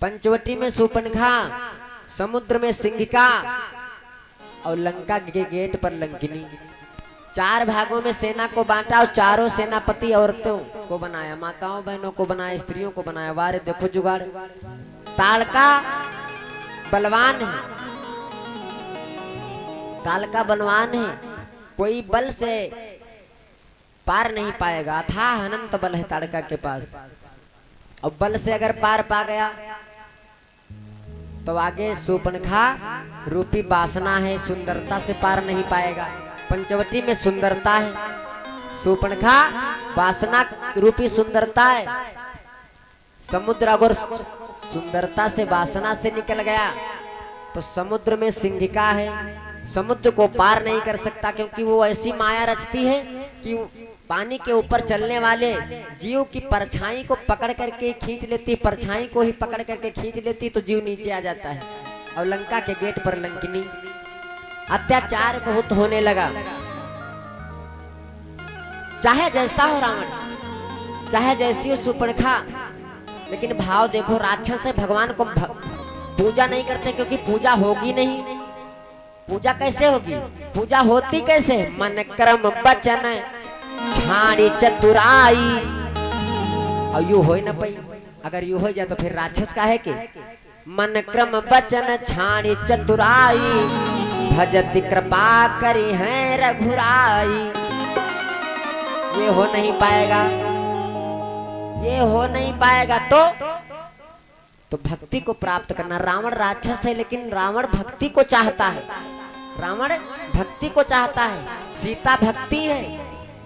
पंचवटी में शूर्पणखा, समुद्र में सिंहिका और लंका के गेट पर लंकिनी। 4 भागों में सेना को बांटा और चारों सेनापति औरतों को बनाया, माताओं बहनों को बनाया, स्त्रियों को बनाया। वारे देखो जुगाड़, ताड़का बलवान है, ताड़का बलवान है, कोई बल से पार नहीं पाएगा, अथाह अनंत बल है ताड़का के पास। और बल से अगर पार पा गया तो आगे शूर्पणखा रूपी वासना है, सुंदरता से पार नहीं पाएगा। पंचवटी में सुंदरता है, शूर्पणखा वासना रूपी सुंदरता है। समुद्र अगर सुंदरता से, वासना से निकल गया तो समुद्र में सिंहिका है, समुद्र को पार नहीं कर सकता, क्योंकि वो ऐसी माया रचती है कि पानी के ऊपर चलने वाले जीव की परछाई को पकड़ करके खींच लेती, परछाई को ही पकड़ करके खींच लेती तो जीव नीचे आ जाता है। और लंका के गेट पर लंकिनी, अत्याचार बहुत होने लगा। चाहे जैसा हो रावण, चाहे जैसी हो शूर्पणखा, लेकिन भाव देखो, राक्षस है, भगवान को पूजा नहीं करते, क्योंकि पूजा होगी नहीं। पूजा कैसे होगी, पूजा होती कैसे, मन क्रम वचन छाड़ी चतुराई। और यू हो न पाई, अगर यू हो जाए तो फिर राक्षस का है कि मन क्रम वचन छाड़ी चतुराई, भजति कृपा करी है रघुराई। ये हो नहीं पाएगा, ये हो नहीं पाएगा। तो भक्ति को प्राप्त करना। रावण राक्षस है, लेकिन रावण भक्ति को चाहता है, रावण भक्ति को चाहता है। सीता भक्ति है,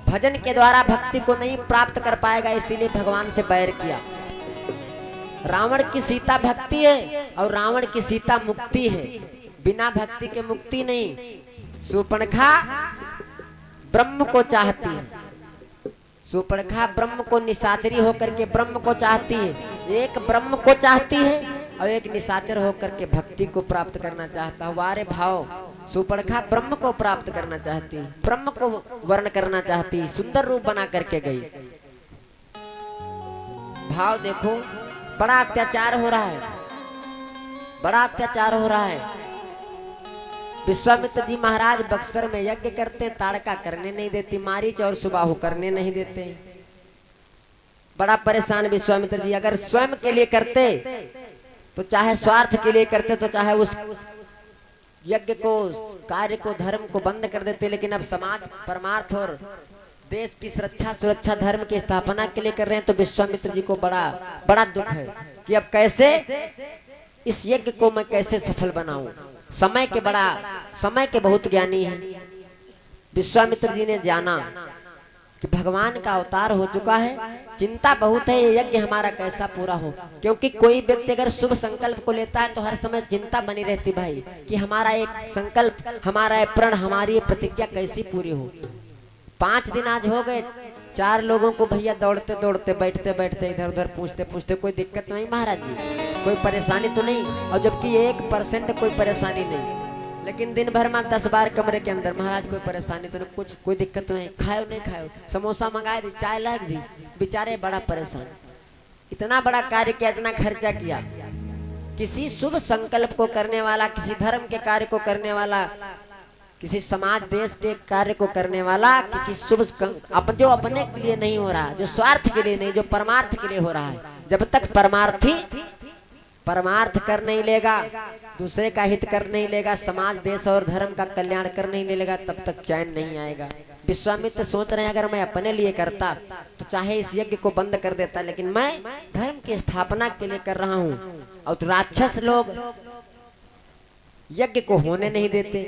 भजन के द्वारा भक्ति को नहीं प्राप्त कर पाएगा, इसीलिए भगवान से बैर किया। रावण की सीता भक्ति है और रावण की सीता मुक्ति है, बिना भक्ति के मुक्ति नहीं। शूर्पणखा ब्रह्म को चाहती है, शूर्पणखा ब्रह्म को निशाचरी होकर के ब्रह्म को चाहती है। एक ब्रह्म को चाहती है और एक निशाचर होकर के भक्ति को प्राप्त करना चाहता है। वारे भाव, शूर्पणखा ब्रह्म को प्राप्त करना चाहती, ब्रह्म को वर्ण करना चाहती, सुंदर रूप बना करके गई। भाव देखो, बड़ा अत्याचार हो रहा है, बड़ा अत्याचार हो रहा है। विश्वामित्र जी महाराज बक्सर में यज्ञ करते, ताड़का करने नहीं देती, मारीच और सुबाहु करने नहीं देते। बड़ा परेशान विश्वामित्र जी। अगर स्वयं के लिए करते तो चाहे स्वार्थ के लिए करते तो चाहे उस यज्ञ को, कार्य को, धर्म को बंद कर देते, लेकिन अब समाज, परमार्थ और देश की सुरक्षा, धर्म की स्थापना के लिए कर रहे हैं। तो विश्वामित्र जी को बड़ा दुख है कि अब कैसे इस यज्ञ को मैं कैसे सफल बनाऊं। समय के बहुत ज्ञानी है। विश्वामित्र जी ने जाना कि भगवान का अवतार हो चुका है, चिंता बहुत है ये यज्ञ हमारा कैसा पूरा हो। क्योंकि कोई व्यक्ति अगर शुभ संकल्प को लेता है तो हर समय चिंता बनी रहती भाई कि हमारा एक संकल्प, हमारा एक प्रण, हमारी प्रतिज्ञा कैसी पूरी हो। 5 दिन आज हो गए, 4 लोगों को भैया दौड़ते दौड़ते, बैठते बैठते, इधर उधर पूछते पूछते, कोई दिक्कत तो नहीं महाराज जी, कोई परेशानी तो नहीं। और जबकि 1% कोई परेशानी नहीं, लेकिन दिन भर में 10 बार कमरे के अंदर, महाराज कोई परेशानी तो नहीं, कुछ कोई दिक्कत तो नहीं, खाओ नहीं खाओ, समोसा मंगाए दी, चाय ला दी, बेचारे बड़ा परेशान। इतना बड़ा कार्य किया, इतना खर्चा किया। किसी शुभ संकल्प को करने वाला, किसी धर्म के कार्य को करने वाला, किसी समाज देश के कार्य को करने वाला, किसी शुभ जो अपने के लिए नहीं हो रहा, जो स्वार्थ के लिए नहीं, जो परमार्थ के लिए हो रहा है, जब तक परमार्थी परमार्थ कर नहीं लेगा, दूसरे का हित कर नहीं लेगा, समाज देश और धर्म का कल्याण कर नहीं लेगा, तब तक चैन नहीं आएगा। विश्वामित्र सोच रहे हैं अगर मैं अपने लिए करता तो चाहे इस यज्ञ को बंद कर देता, लेकिन मैं धर्म की स्थापना के लिए कर रहा हूँ। और तो राक्षस लोग यज्ञ को होने नहीं देते।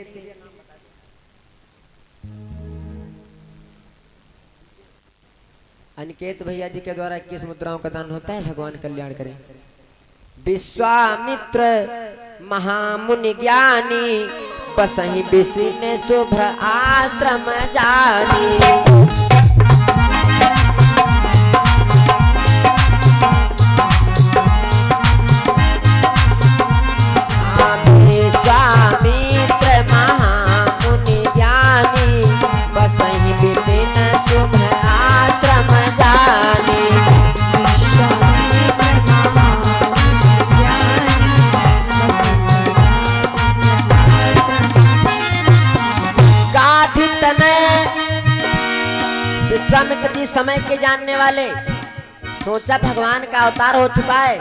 अनिकेत भैया जी के द्वारा 21 मुद्राओं का दान होता है। भगवान कल्याण करें। विश्वामित्र महामुनि ज्ञानी, बसहि बिसिने शुभ्र आश्रम जानी। विश्वामित्र महामुनि ज्ञानी, बसहि बिसिने शुभ्र आश्रम जानी। विश्वामित्र जी समय के जानने वाले, सोचा भगवान का अवतार हो चुका है,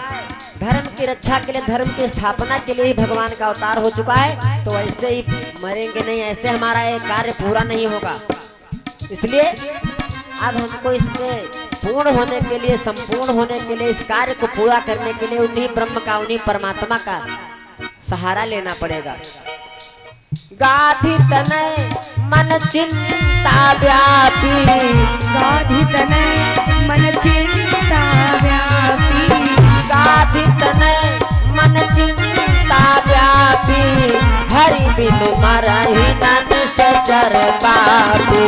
धर्म की रक्षा के लिए, धर्म की स्थापना के लिए ही भगवान का अवतार हो चुका है, तो ऐसे ही मरेंगे नहीं, ऐसे हमारा ये कार्य पूरा नहीं होगा। इसलिए अब हमको इसके पूर्ण होने के लिए, संपूर्ण होने के लिए, इस कार्य को पूरा करने के लिए उन्हीं ब्रह्म का, उन्हीं परमात्मा का सहारा लेना पड़ेगा। गाधी तनय मन चिंता व्यापी, गाधी तनय मन चिंता व्यापी, गाधी तनय मन चिंता व्यापी, हरि बिनु मरहि नन सचर पापी।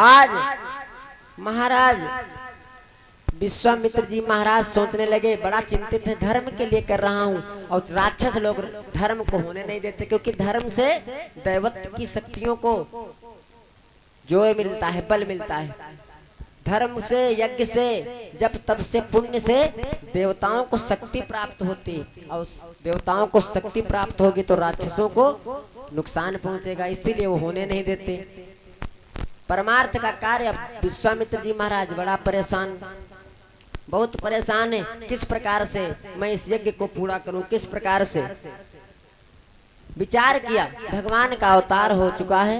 आज महाराज विश्वामित्र जी महाराज सोचने लगे, बड़ा चिंतित है, धर्म के लिए कर रहा हूँ और राक्षस लोग धर्म को होने नहीं देते, क्योंकि धर्म से दैवत्व की शक्तियों को जो मिलता है, बल मिलता है। धर्म से, यज्ञ से, जब तब से, पुण्य से देवताओं को शक्ति प्राप्त होती है, और देवताओं को शक्ति प्राप्त होगी तो राक्षसों को नुकसान पहुंचेगा, इसीलिए वो होने नहीं देते। परमार्थ का कार्य। विश्वामित्र जी महाराज बड़ा परेशान, बहुत परेशान है, किस प्रकार से मैं इस यज्ञ को पूरा करूं, किस प्रकार से। विचार किया, भगवान का अवतार हो चुका है,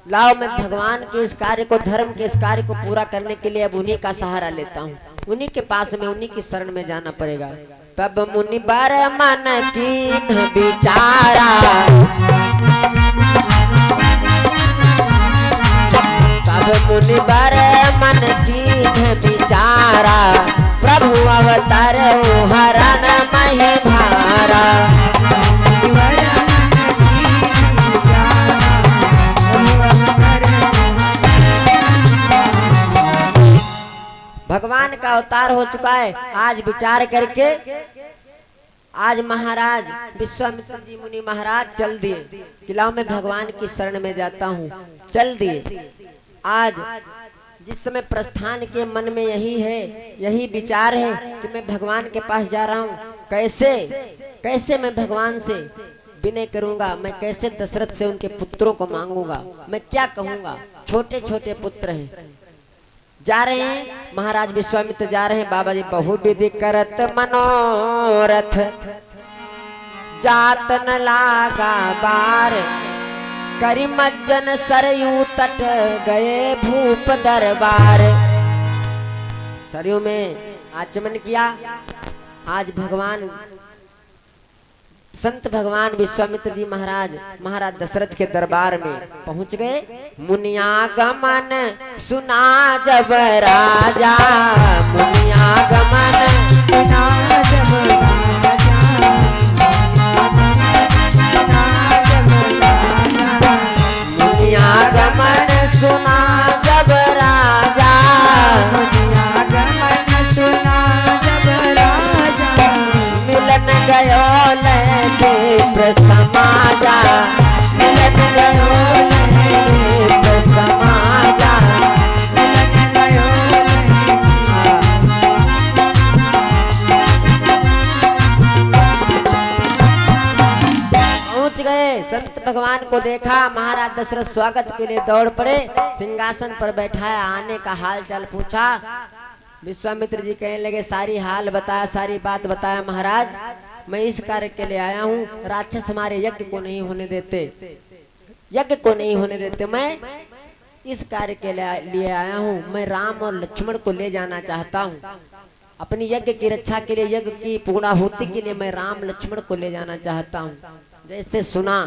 लाओ मैं भगवान के इस कार्य को, धर्म के इस कार्य को पूरा करने के लिए अब उन्हीं का सहारा लेता हूँ, उन्हीं के पास में, उन्हीं की शरण में जाना पड़ेगा। तब मुनि बर मन कीन्ह विचारा, तब मुनि बर मन कीन्ह विचारा, प्रभु अवतार हरण महि भारा। भगवान का अवतार हो चुका है। आज विचार करके आज महाराज विश्वामित्र जी मुनि महाराज चल दिए, किला में भगवान की शरण में जाता हूँ, चल दिए। आज जिस समय प्रस्थान के मन में यही है, यही विचार है कि मैं भगवान के पास जा रहा हूँ, कैसे कैसे मैं भगवान से विनय करूंगा, मैं कैसे दशरथ से उनके पुत्रों को मांगूंगा, मैं क्या कहूंगा। छोटे छोटे पुत्र हैं, जा रहे हैं महाराज विश्वामित्र जा रहे हैं। बाबा जी बहुविधि करत मनोरथ, जात न लागा बार, करी मज्जन सरयू तट गए भूप दरबार। सरयू में आचमन किया। आज भगवान संत भगवान विश्वामित्र जी महाराज दशरथ के दरबार में पहुंच गए। मुनियागमन सुना जब राजा, मुनियागमन सुना जब राजा, मुनियागमन सुना जब राजा, मुनियागमन सुना जब राजा, मिलन गयो विप्र समाजा, संत भगवान को देखा, महाराज दशरथ स्वागत के लिए दौड़ पड़े, सिंहासन पर बैठाया, आने का हाल चाल पूछा। विश्वामित्र जी कहने लगे, सारी हाल बताया, सारी बात बताया महाराज, मैं इस कार्य के लिए आया हूँ, राक्षस हमारे यज्ञ को नहीं होने देते, यज्ञ को नहीं होने देते, मैं इस कार्य के लिए आया हूँ, मैं राम और लक्ष्मण को ले जाना चाहता हूँ, अपनी यज्ञ की रक्षा के लिए, यज्ञ की पूर्णाहुति के लिए मैं राम लक्ष्मण को ले जाना चाहता हूँ। जैसे सुना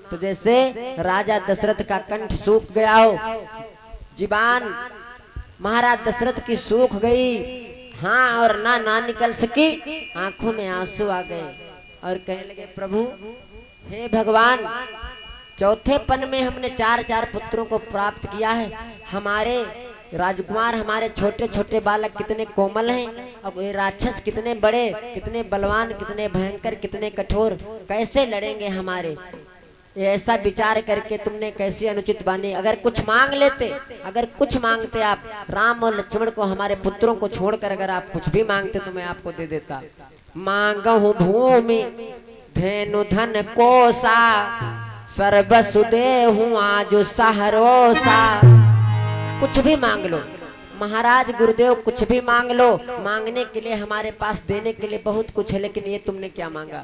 तो जैसे राजा दशरथ का कंठ सूख गया हो, जीवान महाराज दशरथ की सूख गई, हाँ और ना निकल सकी, आंखों में आंसू आ गए और कहने लगे, प्रभु हे भगवान, चौथे पन में हमने 4 पुत्रों को प्राप्त किया है, हमारे राजकुमार, हमारे छोटे छोटे बालक कितने कोमल हैं, और ये राक्षस कितने बड़े, कितने बलवान, कितने भयंकर, कितने कठोर, कैसे लड़ेंगे हमारे, ये ऐसा विचार करके तुमने कैसे अनुचित बानी, अगर कुछ मांग लेते, अगर कुछ मांगते आप राम और लक्ष्मण को, हमारे पुत्रों को छोड़कर अगर आप कुछ भी मांगते तो मैं आपको दे देता। मांगहूं भूमि धेनु धन कोसा, सर्वसु देहूं आज सहरोसा। कुछ भी मांग लो महाराज गुरुदेव, कुछ भी मांग लो, मांगने के लिए हमारे पास देने के लिए बहुत कुछ है, लेकिन ये तुमने क्या मांगा।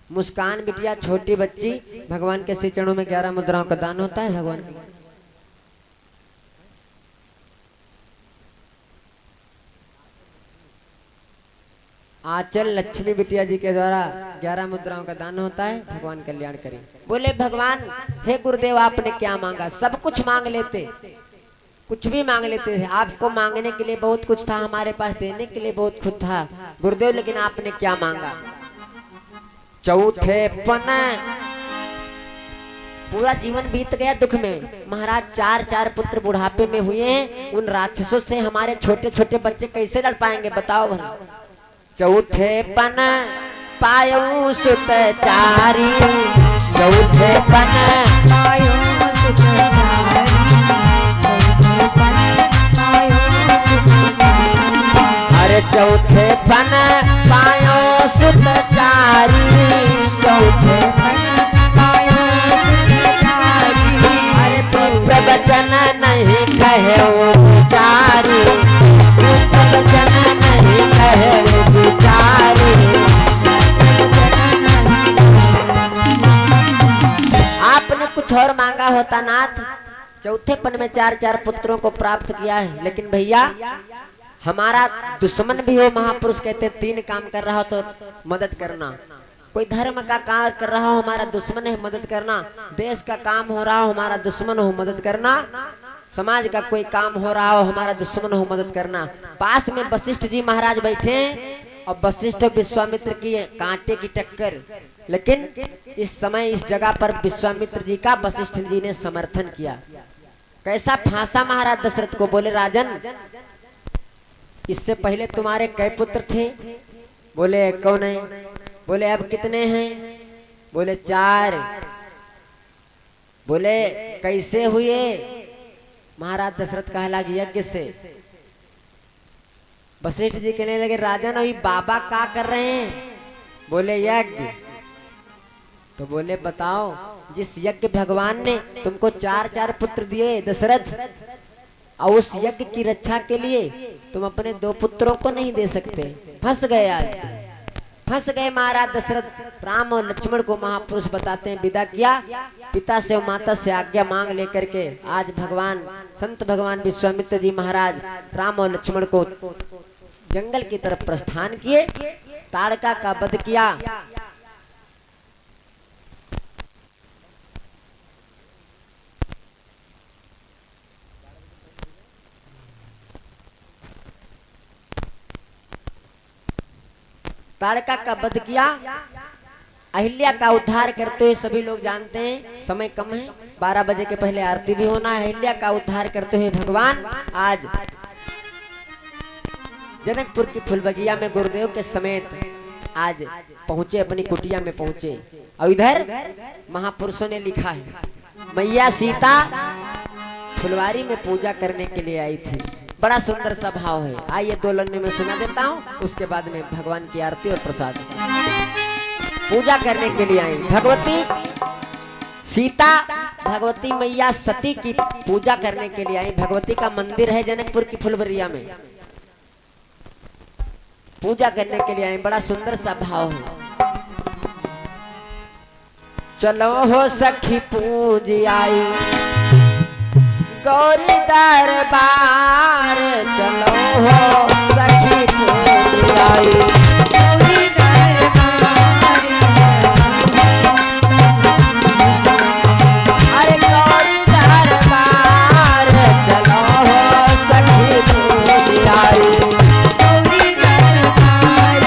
मुस्कान बिटिया छोटी बच्ची, भगवान के श्री चरणों में 11 मुद्राओं का दान होता है भगवान के। आंचल लक्ष्मी बिटिया जी के द्वारा 11 मुद्राओं का दान होता है, भगवान कल्याण करें। बोले भगवान हे गुरुदेव, आपने क्या मांगा, सब कुछ मांग लेते, कुछ भी मांग लेते थे, आपको मांगने के लिए बहुत कुछ था, हमारे पास देने के लिए बहुत कुछ था गुरुदेव, लेकिन आपने क्या मांगा। चौथे पन, पूरा जीवन बीत गया दुख में, महाराज 4 पुत्र बुढ़ापे में हुए हैं, उन राक्षसों से हमारे छोटे छोटे बच्चे कैसे लड़ पाएंगे, बताओ भला। चौथे पन पायूं सुत चारी, चौथे पन पायूं सुत चारी, चौथे पन पायूं सुत चारी। अरे चौथे पन पायूं सुत चारी, चौथे पन पायूं सुत चारी। अरे प्रवचन नहीं कहे चारी, प्रवचन नहीं कहे चारी। आपने कुछ और मांगा होता नाथ, चौथे पन में 4 पुत्रों को प्राप्त किया है, लेकिन भैया हमारा दुश्मन भी हो, महापुरुष कहते 3 काम कर रहा हो तो मदद करना, कोई धर्म का कार्य कर रहा हो हमारा दुश्मन है, मदद करना, देश का काम हो रहा हो हमारा दुश्मन हो, मदद करना, समाज का कोई काम हो रहा हो हमारा दुश्मन हो, मदद करना। पास में वशिष्ठ जी महाराज बैठे और वशिष्ठ विश्वामित्र की कांटे की टक्कर, लेकिन इस समय इस जगह पर विश्वामित्र जी का वशिष्ठ जी ने समर्थन किया। कैसा फांसा महाराज दशरथ को, बोले राजन इससे पहले तुम्हारे कई पुत्र थे, बोले कौन है, बोले अब कितने हैं, बोले 4, बोले कैसे हुए, महाराज दशरथ कहा लगे यज्ञ से। वशिष्ठ जी कहने लगे राजन अभी बाबा क्या कर रहे हैं, बोले यज्ञ। तो बोले बताओ, जिस यज्ञ भगवान ने तुमको 4 पुत्र दिए दशरथ, और उस यज्ञ की रक्षा के लिए तुम अपने 2 पुत्रों को नहीं दे सकते, फंस गए, आज फंस गए। महाराज दशरथ राम और लक्ष्मण को महापुरुष बताते हैं, विदा किया, पिता से और माता से आज्ञा मांग लेकर के आज भगवान संत भगवान विश्वामित्र जी महाराज राम और लक्ष्मण को जंगल की तरफ प्रस्थान किए, ताड़का का वध किया। ताड़का का वध किया, अहिल्या का उद्धार करते हुए, सभी लोग जानते हैं समय कम है, 12 बजे के पहले आरती भी होना है। अहिल्या का उद्धार करते हुए भगवान आज जनकपुर की फुलबगिया में गुरुदेव के समेत आज पहुंचे, अपनी कुटिया में पहुंचे। और इधर महापुरुषों ने लिखा है, मैया सीता फुलवारी में पूजा करने के लिए आई थी। बड़ा सुंदर सा भाव है। आइए दो लाइन में सुना देता हूँ, उसके बाद में भगवान की आरती और प्रसाद। पूजा करने के लिए आई भगवती सीता, भगवती मैया सती की पूजा करने के लिए आई। भगवती का मंदिर है जनकपुर की फुलवरिया में, पूजा करने के लिए आई। बड़ा सुंदर सा भाव है। चलो हो सखी पूज आई गौरी दरबार, चलो हो सखी पूज आई गौरी दरबार। अरे गौरी दरबार, चलो हो सखी पूज आई गौरी दरबार।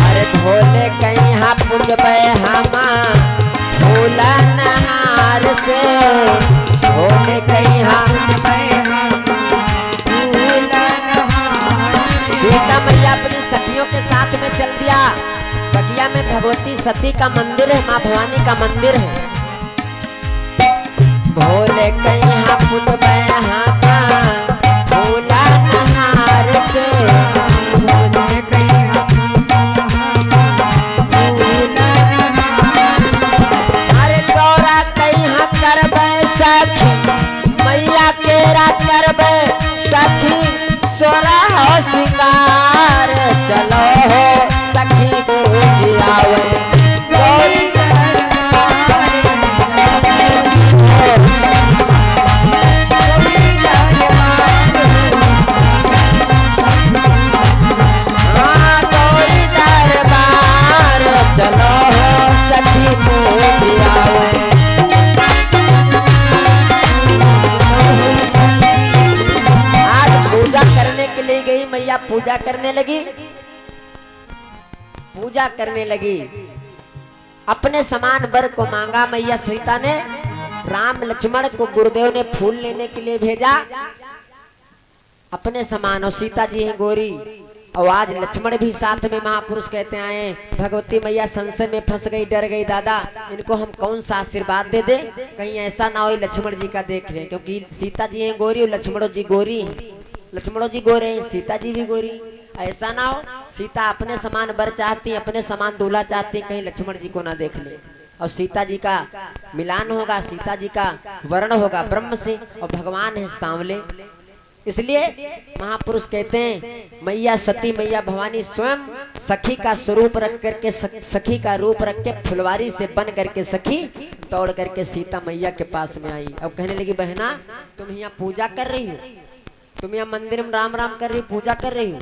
अरे भोले कहीं पूजबे हमा फूलन हार से, भोले कहीं सीता मैया अपनी सखियों के साथ में चल दिया। बगिया में भगवती सती का मंदिर है, माँ भवानी का मंदिर है। भोले कहीं पूजबे हमा फूलन हार से, भोले कहीं अरे गौरा कहीं करबे सखी मैया केरा करबे सखी सोरा हो सिंगार, चलो हो सखी पूज आवे गौरी हाँ गौरी दरबार, चलो हो सखी पूज आवे। आज पूजा करने के लिए गई मैया, पूजा करने लगी, पूजा करने लगी। अपने समान वर को मांगा मैया सीता ने। राम लक्ष्मण को गुरुदेव ने फूल लेने के लिए भेजा अपने समान, और सीता जी हैं गोरी, और आज लक्ष्मण भी साथ में। महापुरुष कहते आए भगवती मैया संशय में फंस गई, डर गई, दादा इनको हम कौन सा आशीर्वाद दे दे, कहीं ऐसा ना हो लक्ष्मण जी का देख रहे, क्योंकि सीता जी हैं गोरी और लक्ष्मण जी गोरी हैं। लक्ष्मण जी गोरे हैं, सीता जी भी गोरी, ऐसा ना हो सीता अपने समान वर चाहती, अपने समान दूल्हा चाहती, कहीं लक्ष्मण जी को ना देख ले। और सीता जी का मिलान होगा, सीता जी का वर्ण होगा ब्रह्म से, और भगवान है सांवले। इसलिए महापुरुष कहते हैं मैया सती मैया भवानी स्वयं सखी का स्वरूप रख करके, सखी का रूप रख के फुलवारी से बन करके सखी दौड़ करके सीता मैया के पास में आई। अब कहने लगी बहना तुम यहाँ पूजा कर रही हो, तुम यहाँ मंदिर में राम राम कर रही हो, पूजा कर रही हो,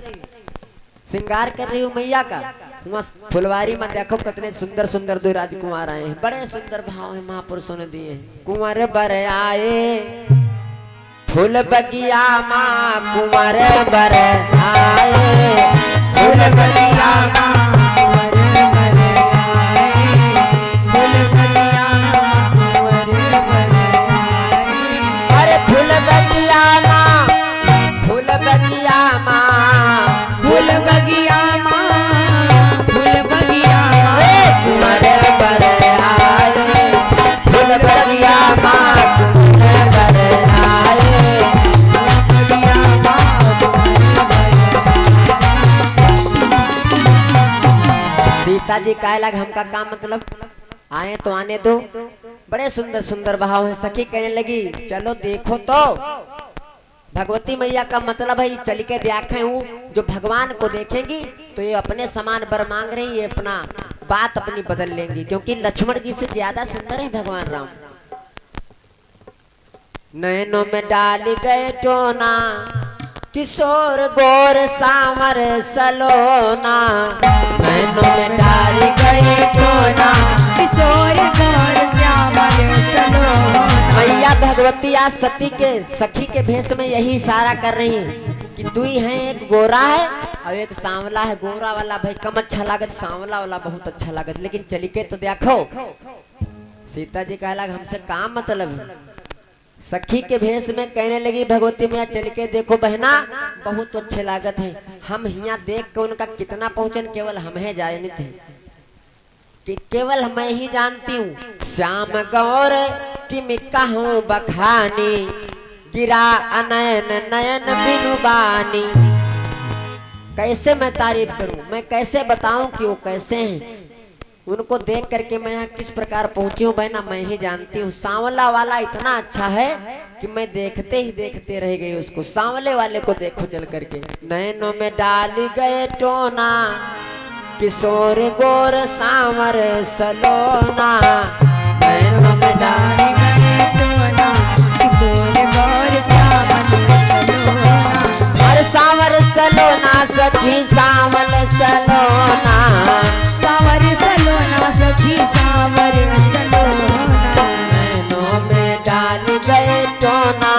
श्रृंगार कर रही हो मैया का। वहाँ फुलवारी में देखो कितने सुंदर सुंदर दो राजकुमार आए हैं, बड़े सुंदर भाव है महापुरुषों ने दिए हैं। कुंवर बर आए फूल बगिया माँ, कुंवर बर आए फूल बगिया माँ, अरे फूल बगिया माँ, फूल बगिया माँ, फूल बगिया माँ, फूल बगिया कुंवर बर आए फूल बगिया माँ, कुंवर बर आए। सीता जी कहे लग हमका काम मतलब आए तो आने दो। बड़े सुंदर सुंदर भाव है। सखी कहने लगी चलो देखो तो भगवती मैया का मतलब है चल के देखे हूँ, जो भगवान को देखेंगी तो ये अपने समान बर मांग रही, ये अपना बात अपनी बदल लेंगी, क्योंकि लक्ष्मण जी से ज्यादा सुंदर है भगवान राम। नैनों में डाल गए टोना किशोर गोर सांवर सलोना, नैनों में डाल गए टोना किशोर गोर श्यामल सलोना। मैया भगवती आज सती के सखी के भेष में यही इशारा कर रही है कि दुई है, एक गोरा है और एक सांवला है। गोरा वाला भाई कम अच्छा लागत, सांवला वाला बहुत अच्छा लागत, लेकिन चली के तो देखो। सीता जी कहला हमसे काम मतलब है। सखी के भेष में कहने लगी भगवती मैया चल के देखो बहना बहुत अच्छे लागत है, हम यहाँ देख के उनका कितना पहुंचन केवल हम है जानते हैं, कि केवल मैं ही जानती हूँ। श्याम गौर तिम कहूँ बखानी, गिरा अनयन नयन बिनु बानी। कैसे मैं तारीफ करूं, मैं कैसे बताऊं कि वो कैसे हैं। उनको देख करके मैं यहाँ किस प्रकार पहुंची हूँ बहना मैं ही जानती हूँ। सांवला वाला इतना अच्छा है कि मैं देखते ही देखते रह गई उसको। सांवले वाले को देखो चल करके। नैनों में डाल गए टोना, किशोर गोर सांवर सलोना। नैनों में डाल गए टोना, किशोर गौर सावन सलोना। हर सांवर सलोना सखी सांवल सलोना। सावर सलोना सखी सावर सलोना। नैनों में डाल गए टोना,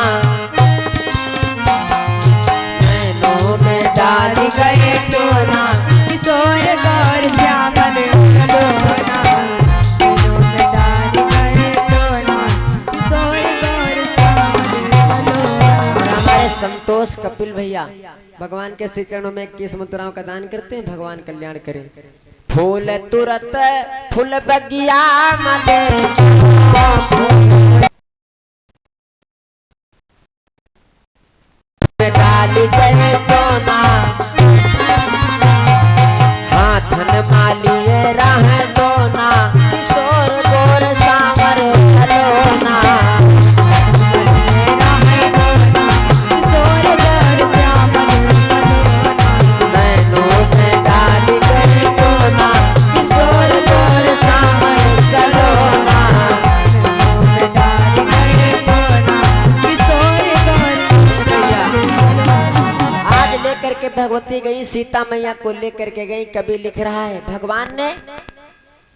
नैनों में डाल गए टोना। किशोर गौर श्यामल सलोना। नैनों में डाल गए टोना, किशोर गौर श्यामल सलोना। हमारे संतोष कपिल भैया भगवान के श्री चरणों में 21 मुद्राओं का दान करते हैं। भगवान कल्याण करें। फूल तुरत फूल बगिया मदे, डाल गए टोना। हाथन मालिए राह दोना, किशोर गोर सांवर सलोना। किशोर गौर श्यामल सलोना। नैनों में डाल गए टोना, किशोर गोर सांवर सलोना। में डाल गए टोना, किशोर गौर सलोना। आज लेकर के भगवती गई, सीता मैया को लेकर के गई। कभी लिख रहा है भगवान ने,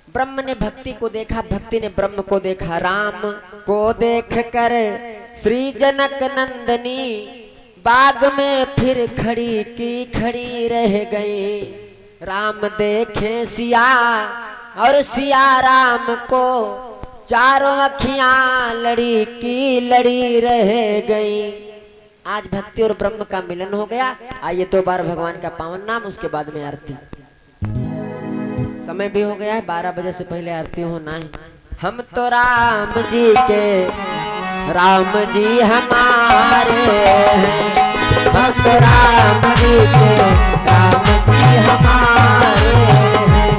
ब्रह्म ने भक्ति को देखा, भक्ति ने ब्रह्म को देखा। राम को देख कर श्री जनक नंदनी, बाग में फिर खड़ी की खड़ी रह गई। राम देखे सिया और सिया राम को, चारों अखियां लड़ी की लड़ी रह गई। आज भक्ति और ब्रह्म का मिलन हो गया। आइए 2 बार भगवान का पावन नाम, उसके बाद में आरती। समय भी हो गया है, 12 बजे से पहले आरती होना है। हम तो राम जी के, राम जी हमारे हैं। हम तो राम जी के, राम जी हमारे हैं।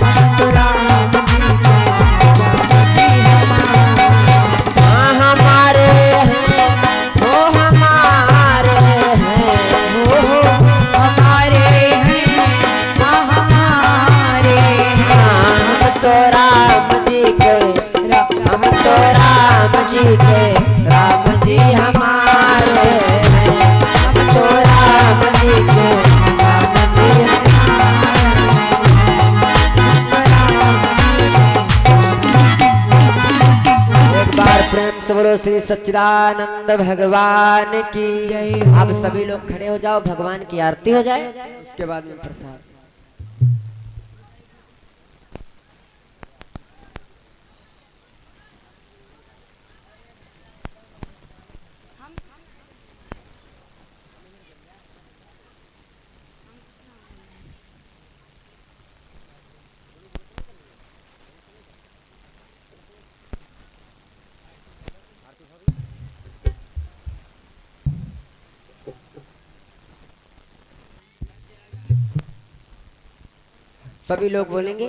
हम तो राम जी के, हाँ हमारे हैं, वो हमारे हैं। हो हमारे हैं, हाँ हमारे हैं। हम तो राम जी के, हम तो राम जी के, राम जी हमारे हैं। हम तो राम जी के, राम जी हमारे। एक बार प्रेम से बोलो श्री सच्चिदानंद भगवान की जय। आप सभी लोग खड़े हो जाओ, भगवान की आरती हो जाए, उसके बाद में प्रसाद। सभी लोग बोलेंगे